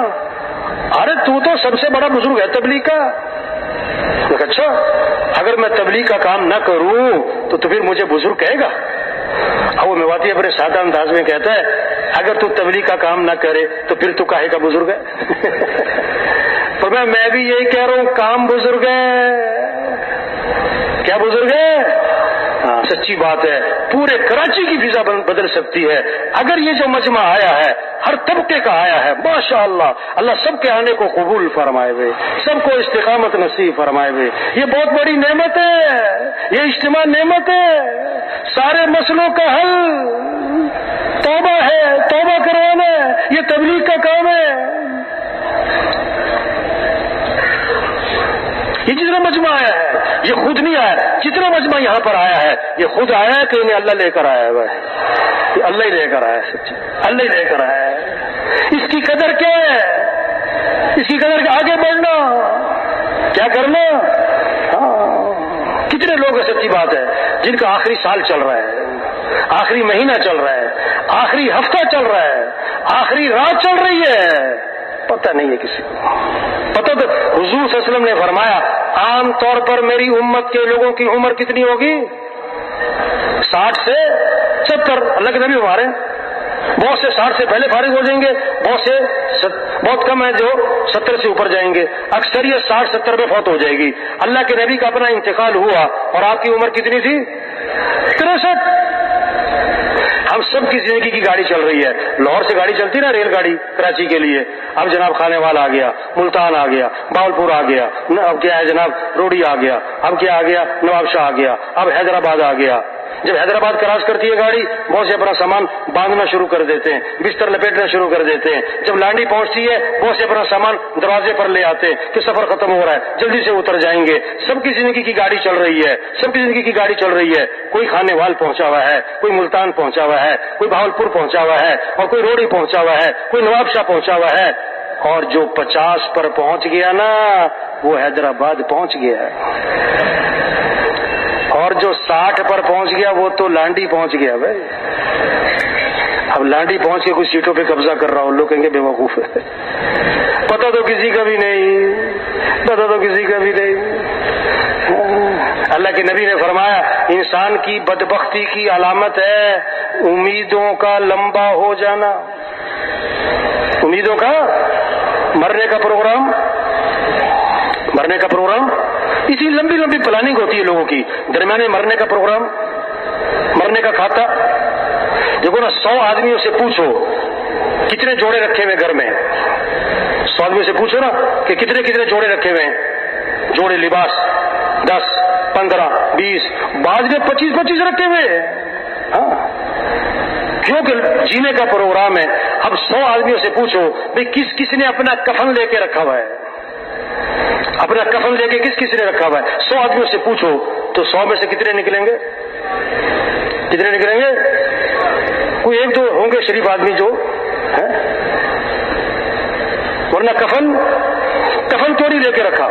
ارے تو سب سے بڑا بزرگ ہے تبلیغ کا. اچھا اگر میں تبلیغ کا کام نہ کروں تو پھر مجھے بزرگ کہے گا؟ اب وہ میواتی اپنے سادہ انداز میں کہتا ہے اگر تو تبلیغ کا کام نہ کرے تو پھر تو کہے گا بزرگ ہے. تو میں بھی یہی کہہ رہا ہوں, کام بزرگ ہے. کیا بزرگ ہے؟ سچی بات ہے, پورے کراچی کی فضا بدل سکتی ہے اگر یہ جو مجمع آیا ہے ہر طبقے کا آیا ہے. ماشاءاللہ اللہ سب کے آنے کو قبول فرمائے ہوئے, سب کو استقامت نصیب فرمائے ہوئے. یہ بہت بڑی نعمت ہے, یہ اجتماع نعمت ہے. سارے مسئلوں کا حل توبہ ہے, توبہ کروانا ہے, یہ تبلیغ کا کام ہے. یہ جتنا مجمع آیا ہے یہ خود نہیں آیا, جتنا مجمع یہاں پر آیا ہے یہ خود آیا ہے کہ انہیں اللہ لے کر آیا ہے. یہ اللہ ہی لے کر آیا ہے, سچی اللہ ہی لے کر آیا ہے. اس کی قدر کیا ہے؟ اس کی قدر آگے بڑھنا, کیا کرنا. کتنے لوگ ہیں سچی بات ہے جن کا آخری سال چل رہا ہے, آخری مہینہ چل رہا ہے, آخری ہفتہ چل رہا ہے, آخری رات چل رہی ہے, پتہ نہیں ہے کسی کو. پتہ تو حضور صلی اللہ علیہ وسلم نے فرمایا عام طور پر میری امت کے لوگوں کی عمر کتنی ہوگی؟ 60 سے 70. اللہ کے نبی ہمارے بہت سے 60 سے پہلے فارغ ہو جائیں گے, بہت کم ہے جو 70 سے اوپر جائیں گے. اکثریت 60-70 میں فوت ہو جائے گی. اللہ کے نبی کا اپنا انتقال ہوا اور آپ کی عمر کتنی تھی؟ 63. ہم سب کی زندگی کی گاڑی چل رہی ہے. لاہور سے گاڑی چلتی نا, ریل گاڑی کراچی کے لیے. اب جناب خانے والا آ گیا, ملتان آ گیا, باولپور آ گیا, اب کیا ہے جناب روڑی آ گیا, اب کیا آ گیا نواب شاہ آ گیا, اب حیدرآباد آ گیا. جب حیدرآباد کراس کرتی ہے گاڑی بہت سے اپنا سامان باندھنا شروع کر دیتے ہیں, بستر لپیٹنا شروع کر دیتے ہیں. جب لانڈی پہنچتی ہے بہت سے اپنا سامان دروازے پر لے آتے ہیں کہ سفر ختم ہو رہا ہے, جلدی سے اتر جائیں گے. سب کی زندگی کی گاڑی چل رہی ہے, سب کی زندگی کی گاڑی چل رہی ہے. کوئی خانے وال پہنچا ہوا ہے, کوئی ملتان پہنچا ہوا ہے, کوئی بہاولپور پہنچا ہوا ہے, اور کوئی روڑی پہنچا ہوا ہے, کوئی نواب شاہ پہنچا ہوا ہے. اور جو 50 پر پہنچ گیا نا وہ حیدرآباد پہنچ گیا, اور جو 60 پر پہنچ گیا وہ تو لانڈی پہنچ گیا. بھائی اب لانڈی پہنچ کے کچھ سیٹوں پہ قبضہ کر رہا ہوں, لوگ کہیں گے بے وقوف ہے. پتہ تو کسی کا بھی نہیں, پتہ تو کسی کا بھی نہیں. اللہ کے نبی نے فرمایا انسان کی بدبختی کی علامت ہے امیدوں کا لمبا ہو جانا. امیدوں کا مرنے کا پروگرام، مرنے کا پروگرام، اسی لمبی لمبی پلاننگ ہوتی ہے لوگوں کی، درمیانے مرنے کا پروگرام، مرنے کا کھاتا۔ دیکھو نا 100 آدمیوں سے پوچھو کتنے جوڑے رکھے ہوئے گھر میں، 100 آدمیوں سے پوچھو نا کہ کتنے کتنے جوڑے رکھے ہوئے ہیں، جوڑے لباس 10 15 20، بعض نے 25 رکھے ہوئے، ہاں کیونکہ جینے کا پروگرام ہے۔ اب 100 آدمیوں سے پوچھو بھئی کس کس نے اپنا کفن لے کے رکھا ہوا ہے، اپنا کفن لے کے کس نے رکھا ہوا ہے، 100 آدمیوں سے پوچھو تو 100 میں سے کتنے نکلیں گے، کتنے نکلیں گے؟ کوئی 1 2 ہوں گے شریف آدمی جو ہے، ورنہ کفن کیوں نہیں لے کے رکھا؟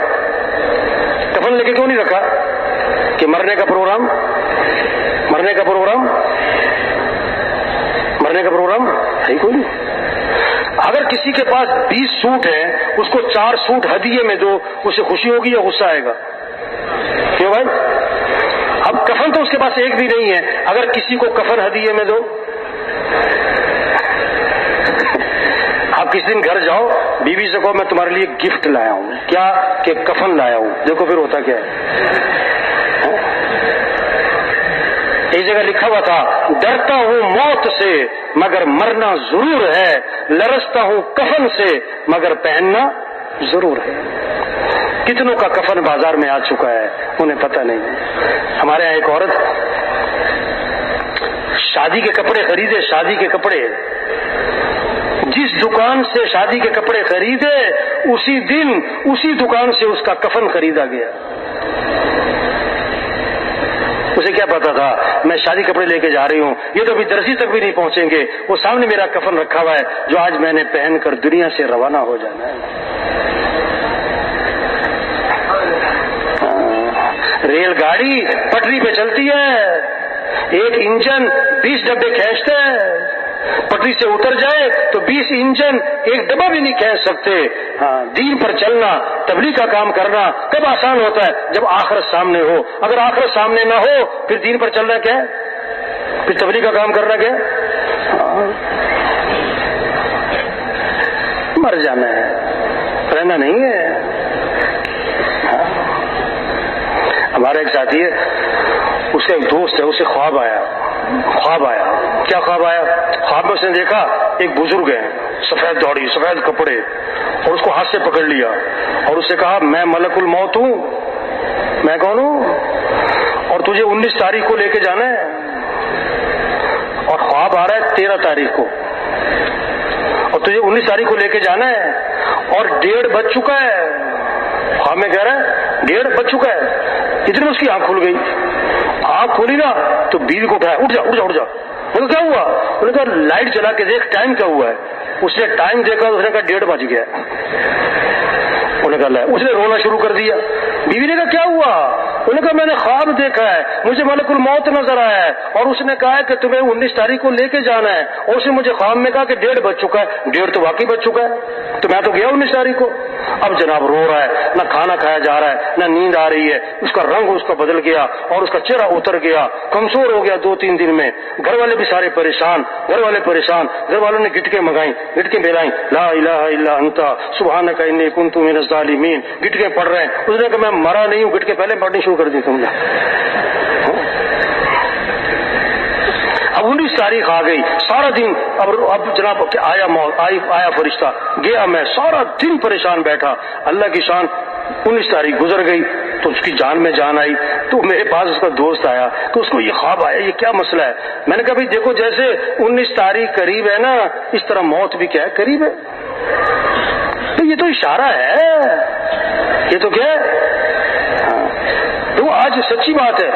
کفن لے کے کیوں نہیں رکھا؟ کہ مرنے کا پروگرام، مرنے کا پروگرام، مرنے کا پروگرام ہے کوئی نہیں۔ اگر کسی کے پاس 20 سوٹ ہیں، اس کو 4 سوٹ ہدیے میں دو، اسے خوشی ہوگی یا غصہ آئے گا؟ کیوں بھائی؟ اب کفن تو اس کے پاس ایک بھی نہیں ہے، اگر کسی کو کفن ہدیے میں دو، آپ کسی دن گھر جاؤ، بیوی سے کہو میں تمہارے لیے گفٹ لایا ہوں، کیا کہ کفن لایا ہوں، دیکھو پھر ہوتا کیا ہے۔ ایک جگہ لکھا ہوا تھا ڈرتا ہوں موت سے مگر مرنا ضرور ہے، لرزتا ہوں کفن سے مگر پہننا ضرور ہے۔ کتنوں کا کفن بازار میں آ چکا ہے انہیں پتہ نہیں۔ ہمارے یہاں ایک عورت شادی کے کپڑے خریدے، شادی کے کپڑے، جس دکان سے شادی کے کپڑے خریدے اسی دن اسی دکان سے اس کا کفن خریدا گیا۔ اسے کیا پتا تھا میں شادی کپڑے لے کے جا رہی ہوں، یہ تو ابھی درزی تک بھی نہیں پہنچیں گے، وہ سامنے میرا کفن رکھا ہوا ہے جو آج میں نے پہن کر دنیا سے روانہ ہو جانا ہے۔ ریل گاڑی پٹری پہ چلتی ہے، ایک انجن 20 ڈبے کھینچتا ہے، پٹری سے اتر جائے تو 20 انجن ایک ڈبہ بھی نہیں کھینچ سکتے۔ ہاں، دین پر چلنا، تبلیغ کا کام کرنا کب آسان ہوتا ہے؟ جب آخرت سامنے ہو۔ اگر آخرت سامنے نہ ہو پھر دین پر چلنا کیا ہے؟ پھر تبلیغ کا کام کرنا کیا ہے؟ مر جانا ہے، رہنا نہیں ہے۔ ہمارا ایک ساتھی ہے، اس کا ایک دوست ہے، اسے خواب آیا۔ کیا خواب آیا؟ خواب میں اس نے دیکھا ایک بزرگ ہے، سفید داڑھی، سفید کپڑے، اور اس کو ہاتھ سے پکڑ لیا اور اس سے کہا میں ملک الموت ہوں، میں کون ہوں اور تجھے 19 تاریخ کو لے کے جانا ہے۔ اور خواب آ رہا ہے 13 تاریخ کو، اور تجھے 19 تاریخ کو لے کے جانا ہے، اور 1:30 بج چکا ہے۔ خواب میں کہہ رہا ہے 1:30 بج چکا ہے۔ اتنے میں اس کی آنکھ کھل گئی، آنکھ کھولی نا تو بیوی کو کہا اٹھ جا اٹھ جا اٹھ جا۔ انہوں نے کیا ہوا؟ انہوں نے کہا لائٹ جلا کے دیکھ ٹائم کیا ہوا ہے۔ اس نے ٹائم دیکھا، اس نے کہا 1:30 بج گیا۔ انہوں نے کہا اس نے رونا شروع کر دیا۔ بیوی نے کہا کیا ہوا؟ انہوں نے کہا میں نے خواب دیکھا ہے، مجھے ملک الموت نظر آیا ہے اور اس نے کہا ہے کہ تمہیں 19 تاریخ کو لے کے جانا ہے، اور اس نے مجھے خواب میں کہا کہ 1:30 بج چکا ہے۔ 1:30 تو واقعی بج چکا ہے، تو میں تو گیا 19 تاریخ کو۔ اب جناب رو رہا ہے، نہ کھانا کھایا جا رہا ہے، نہ نیند آ رہی ہے، اس کا رنگ اس کا بدل گیا اور اس کا چہرہ اتر گیا، کمزور ہو گیا 2-3 دن میں۔ گھر والے بھی سارے پریشان، گھر والوں نے گٹکیں منگائیں، گٹکیں بھیلائیں، لا الہ الا انت سبحانک انی کنت من الظالمین، گٹکیں پڑھ رہے ہیں۔ اس نے کہا میں مرا نہیں ہوں، گٹکیں پہلے پڑھنی شروع کر دی تم نے۔ اب 19 تاریخ آ گئی، سارا دن اب جناب آیا فرشتہ، گیا میں، سارا دن پریشان بیٹھا۔ اللہ کی شان 19 تاریخ گزر گئی تو اس کی جان میں جان آئی، تو میرے پاس اس کا دوست آیا تو اس کو یہ خواب آیا، یہ کیا مسئلہ ہے؟ میں نے کہا بھائی دیکھو جیسے 19 تاریخ قریب ہے نا، اس طرح موت بھی کیا ہے قریب ہے۔ تو یہ تو اشارہ ہے، یہ تو کیا ہے؟ تو آج سچی بات ہے،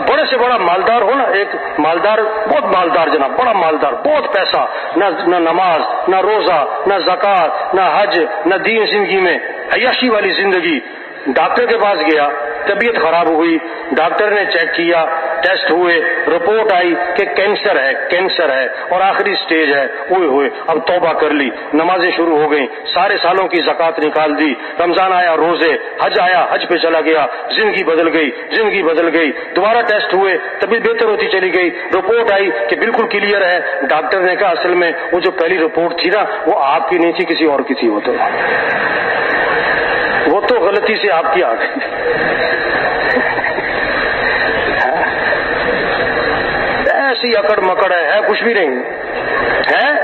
بڑے سے بڑا مالدار ہو نا، ایک مالدار، بہت مالدار جناب، بڑا مالدار، بہت پیسہ، نہ نماز، نہ روزہ، نہ زکوٰۃ، نہ حج، نہ دین، زندگی میں عیاشی والی زندگی۔ ڈاکٹر کے پاس گیا، طبیعت خراب ہوئی، ڈاکٹر نے چیک کیا، ٹیسٹ ہوئے، رپورٹ آئی کہ کینسر ہے اور آخری سٹیج ہے، ہوئے اب توبہ کر لی، نمازیں شروع ہو گئیں، سارے سالوں کی زکوٰۃ نکال دی، رمضان آیا، روزے، حج آیا، حج پہ چلا گیا، زندگی بدل گئی، دوبارہ ٹیسٹ ہوئے، طبیعت بہتر ہوتی چلی گئی، رپورٹ آئی کہ بالکل کلیئر ہے، ڈاکٹر نے کہا اصل میں وہ جو پہلی رپورٹ تھی نا وہ آپ کی نہیں تھی، کسی اور کی تھی، وہ تو غلطی سے آپ کی آ گئی۔ ایسی اکڑ مکڑ ہے کچھ بھی نہیں، ہاں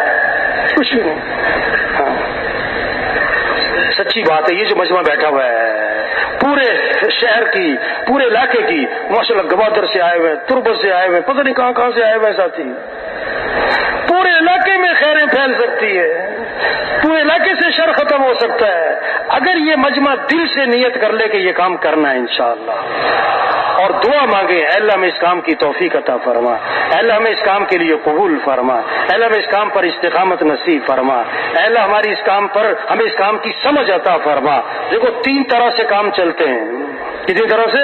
سچی بات ہے۔ یہ جو مجمع بیٹھا ہوا ہے پورے شہر کی، پورے علاقے کی، ماشاءاللہ گوادر سے آئے ہوئے، تربت سے آئے ہوئے، پتہ نہیں کہاں سے آئے ہوئے ساتھی، پورے علاقے میں خیریں پھیل سکتی ہے، پورے علاقے سے شر ختم ہو سکتا ہے اگر یہ مجمع دل سے نیت کر لے کہ یہ کام کرنا ہے انشاءاللہ، اور دعا مانگے اے اللہ ہمیں اس کام کی توفیق عطا فرما، اے اللہ ہمیں اس کام کے لیے قبول فرما، اے اللہ ہمیں اس کام پر استقامت نصیب فرما، اے اللہ ہماری اس کام پر ہمیں اس کام کی سمجھ عطا فرما۔ دیکھو 3 طرح سے کام چلتے ہیں، کتنی طرح سے؟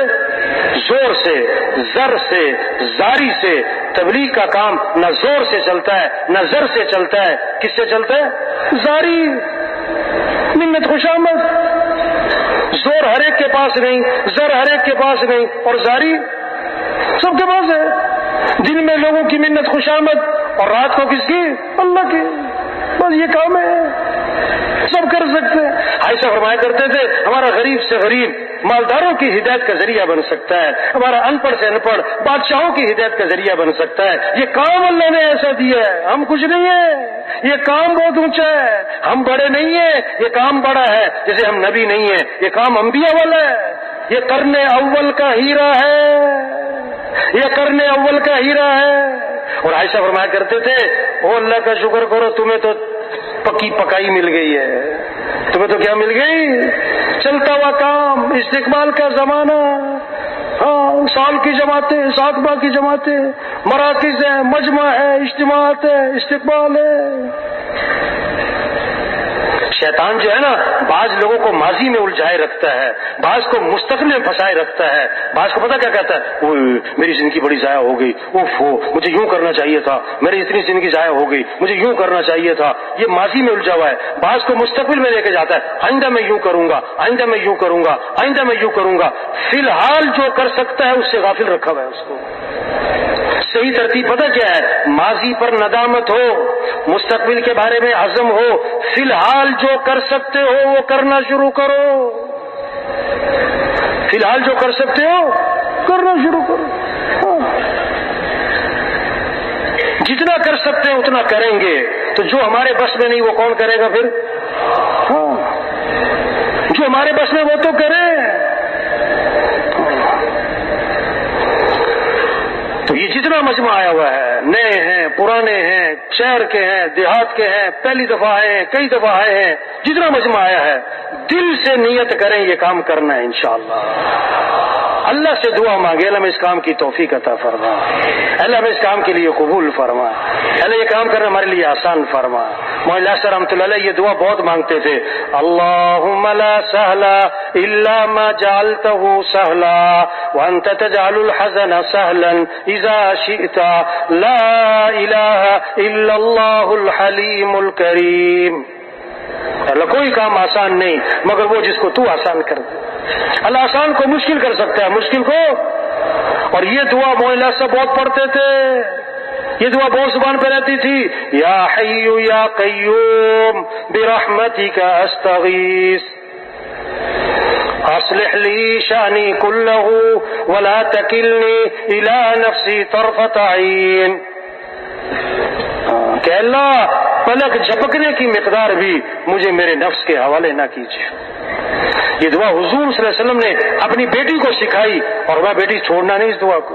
زور سے، زر سے، زاری سے۔ تبلیغ کا کام نہ زور سے چلتا ہے نہ زر سے چلتا ہے، کس سے چلتا ہے؟ زاری، منت خوشامد۔ زور ہر ایک کے پاس نہیں، زر ہر ایک کے پاس نہیں، اور زاری سب کے پاس ہے۔ دن میں لوگوں کی منت خوشامد اور رات کو کس کی؟ اللہ کی۔ بس یہ کام ہے، سب کر سکتے ہیں۔ عائشہ فرمایا کرتے تھے ہمارا غریب سے غریب مالداروں کی ہدایت کا ذریعہ بن سکتا ہے، ہمارا ان پڑھ سے ان پڑھ بادشاہوں کی ہدایت کا ذریعہ بن سکتا ہے۔ یہ کام اللہ نے ایسا دیا ہے، ہم کچھ نہیں ہے، یہ کام بہت اونچا ہے، ہم بڑے نہیں ہیں، یہ کام بڑا ہے، جیسے ہم نبی نہیں ہیں، یہ کام انبیاء والا ہے، یہ قرن اول کا ہیرا ہے، یہ قرن اول کا ہیرا ہے۔ اور عائشہ فرمایا کرتے تھے او اللہ کا شکر کرو تمہیں تو پکی پکائی مل گئی ہے، تمہیں تو کیا مل گئی؟ چلتا ہوا کام، استقبال کا زمانہ، ہاں سال کی جماعتیں، ساتواں کی جماعتیں، مراکز ہیں، مجمع ہے، اجتماعات ہے، استقبال ہے۔ شیطان جو ہے نا بعض لوگوں کو ماضی میں الجھائے رکھتا ہے، بعض کو مستقبل میں پھنسائے رکھتا ہے، بعض کو پتہ کیا کہتا ہے؟ اوہ میری زندگی بڑی ضائع ہو گئی، مجھے یوں کرنا چاہیے تھا، میری اتنی زندگی ضائع ہو گئی، مجھے یوں کرنا چاہیے تھا۔ یہ ماضی میں الجھا ہوا ہے۔ بعض کو مستقبل میں لے کے جاتا ہے، آئندہ میں یوں کروں گا، آئندہ میں یوں کروں گا، آئندہ میں یوں کروں گا۔ فی الحال جو کر سکتا ہے اس سے غافل رکھا ہوا ہے اس کو۔ صحیح ترتیب پتہ کیا ہے؟ ماضی پر ندامت ہو، مستقبل کے بارے میں عزم ہو، فی الحال جو کر سکتے ہو وہ کرنا شروع کرو، فی الحال جو کر سکتے ہو کرنا شروع کرو۔ جتنا کر سکتے ہیں اتنا کریں گے، تو جو ہمارے بس میں نہیں وہ کون کرے گا پھر؟ جو ہمارے بس میں وہ تو کرے۔ تو یہ جتنا مجمع آیا ہوا ہے، نئے ہیں، پرانے ہیں، شہر کے ہیں، دیہات کے ہیں، پہلی دفعہ آئے ہیں، کئی دفعہ آئے ہیں، جتنا مجمع آیا ہے دل سے نیت کریں یہ کام کرنا ہے انشاءاللہ۔ اللہ سے دعا مانگے اللہ ہمیں اس کام کی توفیق عطا فرما، اللہ ہمیں اس کام کے لیے قبول فرما، اللہ یہ کام کرنا ہمارے لیے آسان فرما۔ مولانا صاحب رحمۃ اللہ علیہ یہ دعا بہت مانگتے تھے، اللہم لا سہل الا ما جعلته سہلا وانت تجعل الحزن سہلا اذا شئت لا الہ الا اللہ الحلیم الکریم۔ اللہ کوئی کام آسان نہیں مگر وہ جس کو تو آسان کر دے۔ اللہ آسان کو مشکل کر سکتا ہے، مشکل کو۔ اور یہ دعا مولانا صاحب بہت پڑھتے تھے، یہ دعا بہت زبان پہ رہتی تھی، یا حی یا قیوم برحمتک استغیث اصلح لی شانی کلہ ولا تکلنی الی نفسی طرفۃ عین۔ کہ اللہ پلک جھپکنے کی مقدار بھی مجھے میرے نفس کے حوالے نہ کیجیے۔ یہ دعا حضور صلی اللہ علیہ وسلم نے اپنی بیٹی کو سکھائی، اور میں بیٹی چھوڑنا نہیں اس دعا کو۔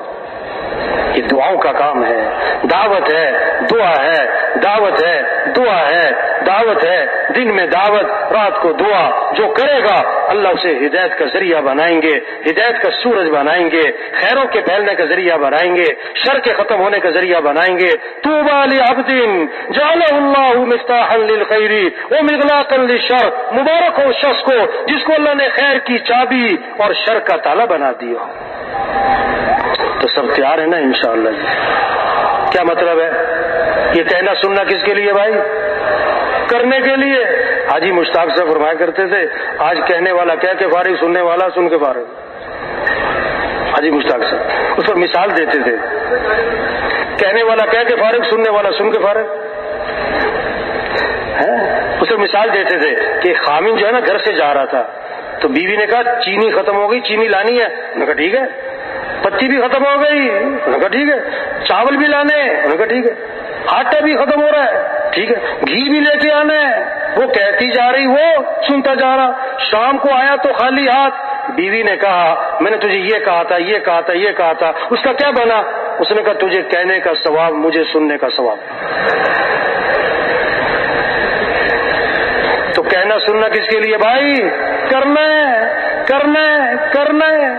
یہ دعاؤں کا کام ہے، دعوت ہے، دعا ہے، دعوت ہے، دعا ہے، دعوت ہے، دن میں دعوت، رات کو دعا۔ جو کرے گا اللہ اسے ہدایت کا ذریعہ بنائیں گے، ہدایت کا سورج بنائیں گے، خیروں کے پھیلنے کا ذریعہ بنائیں گے، شر کے ختم ہونے کا ذریعہ بنائیں گے۔ طوبی لعبد جعلہ اللہ مفتاحا للخیر ومغلاقا للشر۔ مبارک ہو شخص کو جس کو اللہ نے خیر کی چابی اور شر کا تالا بنا دیا۔ تو سب تیار ہیں نا انشاءاللہ جی؟ کیا مطلب ہے؟ یہ کہنا سننا کس کے لیے بھائی؟ کرنے کے لیے۔ حاجی مشتاق سے فرمایا کرتے تھے آج کہنے والا کہہ کے فارغ، سننے والا سن کے فارغ۔ حاجی مشتاق سے اس پر مثال دیتے تھے، کہنے والا کہہ کے فارغ، سننے والا سن کے فارغ۔ اس پر مثال دیتے تھے کہ خامن جو ہے نا گھر سے جا رہا تھا تو بیوی نے کہا چینی ختم ہو گئی، چینی لانی ہے؟ انہوں نے کہا ٹھیک ہے۔ پتی بھی ختم ہو گئی؟ انہوں نے کہا ٹھیک ہے۔ چاول بھی لانے؟ انہوں نے کہا ٹھیک ہے۔ آٹا بھی ختم ہو رہا ہے؟ ٹھیک ہے۔ گھی بھی لے کے آنا ہے؟ وہ کہتی جا رہی، وہ سنتا جا رہا۔ شام کو آیا تو خالی ہاتھ، بیوی نے کہا میں نے تجھے یہ کہا تھا، یہ کہا تھا، یہ کہا تھا، اس کا کیا بنا؟ اس نے کہا تجھے کہنے کا ثواب، مجھے سننے کا ثواب۔ تو کہنا سننا کس کے لیے بھائی؟ کرنا ہے، کرنا ہے، کرنا ہے۔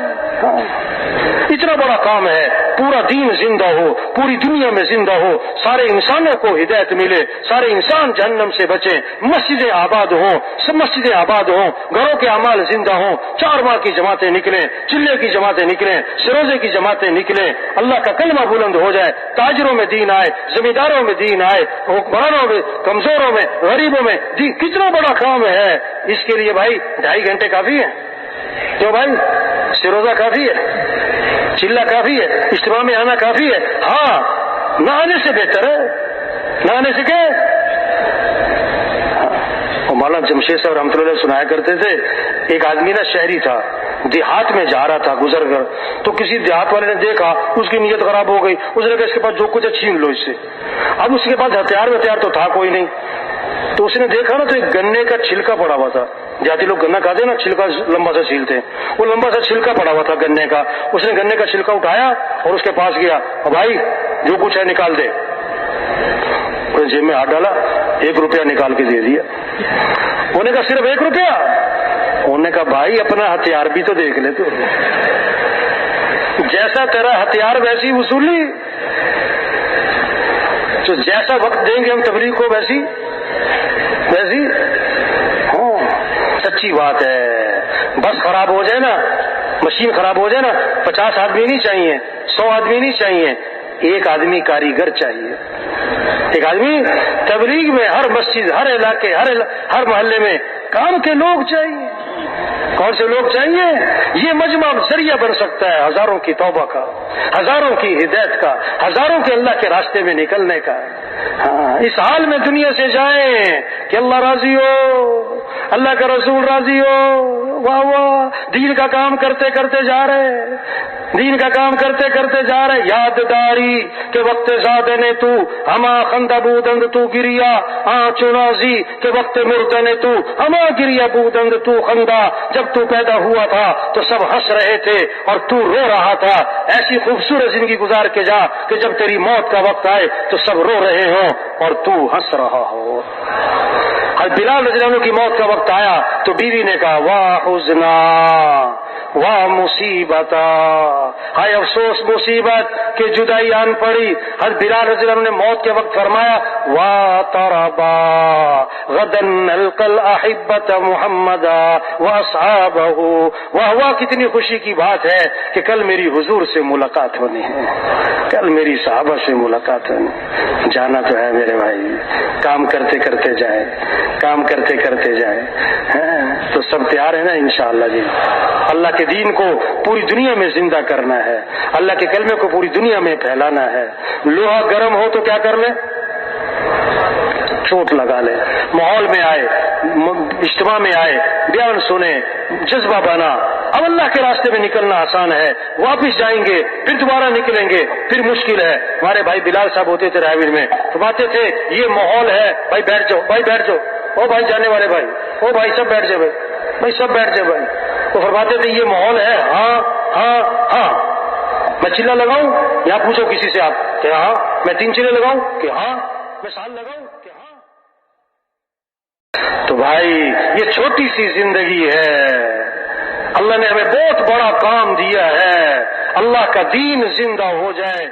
اتنا بڑا کام ہے، پورا دین زندہ ہو، پوری دنیا میں زندہ ہو، سارے انسانوں کو ہدایت ملے، سارے انسان جہنم سے بچیں، مسجدیں آباد ہوں، سب مسجدیں آباد ہوں، گھروں کے اعمال زندہ ہوں، 4 ماہ کی جماعتیں نکلیں، چلے کی جماعتیں نکلیں، سروزے کی جماعتیں نکلیں، اللہ کا کلمہ بلند ہو جائے، تاجروں میں دین آئے، زمینداروں میں دین آئے، حکمرانوں میں، کمزوروں میں، غریبوں میں دین۔ کتنا بڑا کام ہے، اس کے لیے بھائی 2.5 گھنٹے کافی ہے؟ کیوں بھائی؟ سروزہ کافی ہے؟ چلہ کافی ہے؟ اجتماع میں آنا کافی ہے؟ ہاں، نہ آنے سے بہتر ہے۔ نہ آنے سے کیا؟ مولانا جمشید صاحب رحمۃ اللہ سنایا کرتے تھے، ایک آدمی نا شہری تھا، دیہات میں جا رہا تھا گزر کر، تو کسی دیہات والے نے دیکھا، اس کی نیت خراب ہو گئی، اس نے کہا اس کے پاس جو کچھ ہے چھین لو اس سے۔ اب اس کے پاس ہتھیار تو تھا کوئی نہیں، تو اس نے دیکھا نا تو ایک گنے کا چھلکا پڑا ہوا تھا، جاتی لوگ گنا کھاتے نا، چھلکا لمبا سا چھیلتے، وہ لمبا سا چھلکا پڑا ہوا تھا گنے کا۔ اس نے گنے کا چھلکا اٹھایا اور اس کے پاس گیا، اور بھائی جو کچھ ہے نکال دے۔ اس نے جیب میں ہاتھ ڈالا، 1 روپیہ نکال کے دے دیا۔ انہوں نے کہا صرف 1 روپیہ؟ انہوں نے کہا بھائی اپنا ہتھیار بھی تو دیکھ لے، تو جیسا تیرا ہتھیار ویسی وصولی، تو جیسا وقت دیں گے ہم تبلیغ کو ویسی ہاں، سچی بات ہے۔ بس خراب ہو جائے نا، مشین خراب ہو جائے نا، 50 آدمی نہیں چاہیے، 100 آدمی نہیں چاہیے، 1 آدمی کاریگر چاہیے، 1 آدمی تبلیغ میں، ہر مسجد، ہر علاقے، ہر محلے میں کام کے لوگ چاہیے۔ کون سے لوگ چاہیے؟ یہ مجمع ذریعہ بن سکتا ہے ہزاروں کی توبہ کا، ہزاروں کی ہدایت کا، ہزاروں کے اللہ کے راستے میں نکلنے کا۔ ہاں، اس حال میں دنیا سے جائیں کہ اللہ راضی ہو، اللہ کا رسول راضی ہو، واہ واہ، دین کا کام کرتے کرتے جا رہے، دین کا کام کرتے کرتے جا رہے۔ یاد داری کہ وقت زادہ نے تو ہما خندہ بودند تو گریا، چنازی کہ وقت مردنے تو ہما گریا بودند تو خندہ۔ جب تو پیدا ہوا تھا تو سب ہنس رہے تھے اور تو رو رہا تھا، ایسی خوبصورت زندگی گزار کے جا کہ جب تیری موت کا وقت آئے تو سب رو رہے ہوں اور تو ہنس رہا ہو۔ بلال رضی اللہ عنہ کی موت کا وقت آیا تو بیوی نے کہا واہ حزنا واہ مصیبتا، ہائے افسوس مصیبت کہ جدائی آن پڑی۔ حضرت بلال رضی اللہ عنہ نے موت کے وقت فرمایا واہ تربا غدا نلقى الاحبۃ محمدا واصحابہ، واہ واہ کتنی خوشی کی بات ہے کہ کل میری حضور سے ملاقات ہونی ہے، کل میری صحابہ سے ملاقات ہونی۔ جانا تو ہے میرے بھائی، کام کرتے کرتے جائے، کام کرتے کرتے جائے، تو سب تیار ہے نا انشاءاللہ جی؟ اللہ کے دین کو پوری دنیا میں زندہ کرنا ہے، اللہ کے کلمے کو پوری دنیا میں پھیلانا ہے۔ لوہا گرم ہو تو کیا کر لے؟ چوٹ لگا لے۔ ماحول میں آئے، اجتماع میں آئے، بیان سنے، جذبہ بنا۔ اب اللہ کے راستے میں نکلنا آسان ہے، واپس جائیں گے پھر دوبارہ نکلیں گے پھر مشکل ہے۔ ہمارے بھائی بلال صاحب ہوتے تھے راویل میں، فرماتے تھے یہ ماحول ہے، بھائی بیٹھ جاؤ، بھائی بیٹھ جاؤ، او بھائی جانے والے بھائی، او بھائی سب بیٹھ جائے، بھائی سب بیٹھ جائے بھائی۔ تو فرماتے تھے یہ ماحول ہے، ہاں ہاں ہاں، میں چلہ لگاؤں؟ یہاں پوچھو کسی سے آپ کہ ہاں، میں 3 چلے لگاؤں کہ ہاں، میں سال لگاؤں کہ ہاں۔ تو بھائی یہ چھوٹی سی زندگی ہے، اللہ نے ہمیں بہت بڑا کام دیا ہے، اللہ کا دین زندہ ہو جائے۔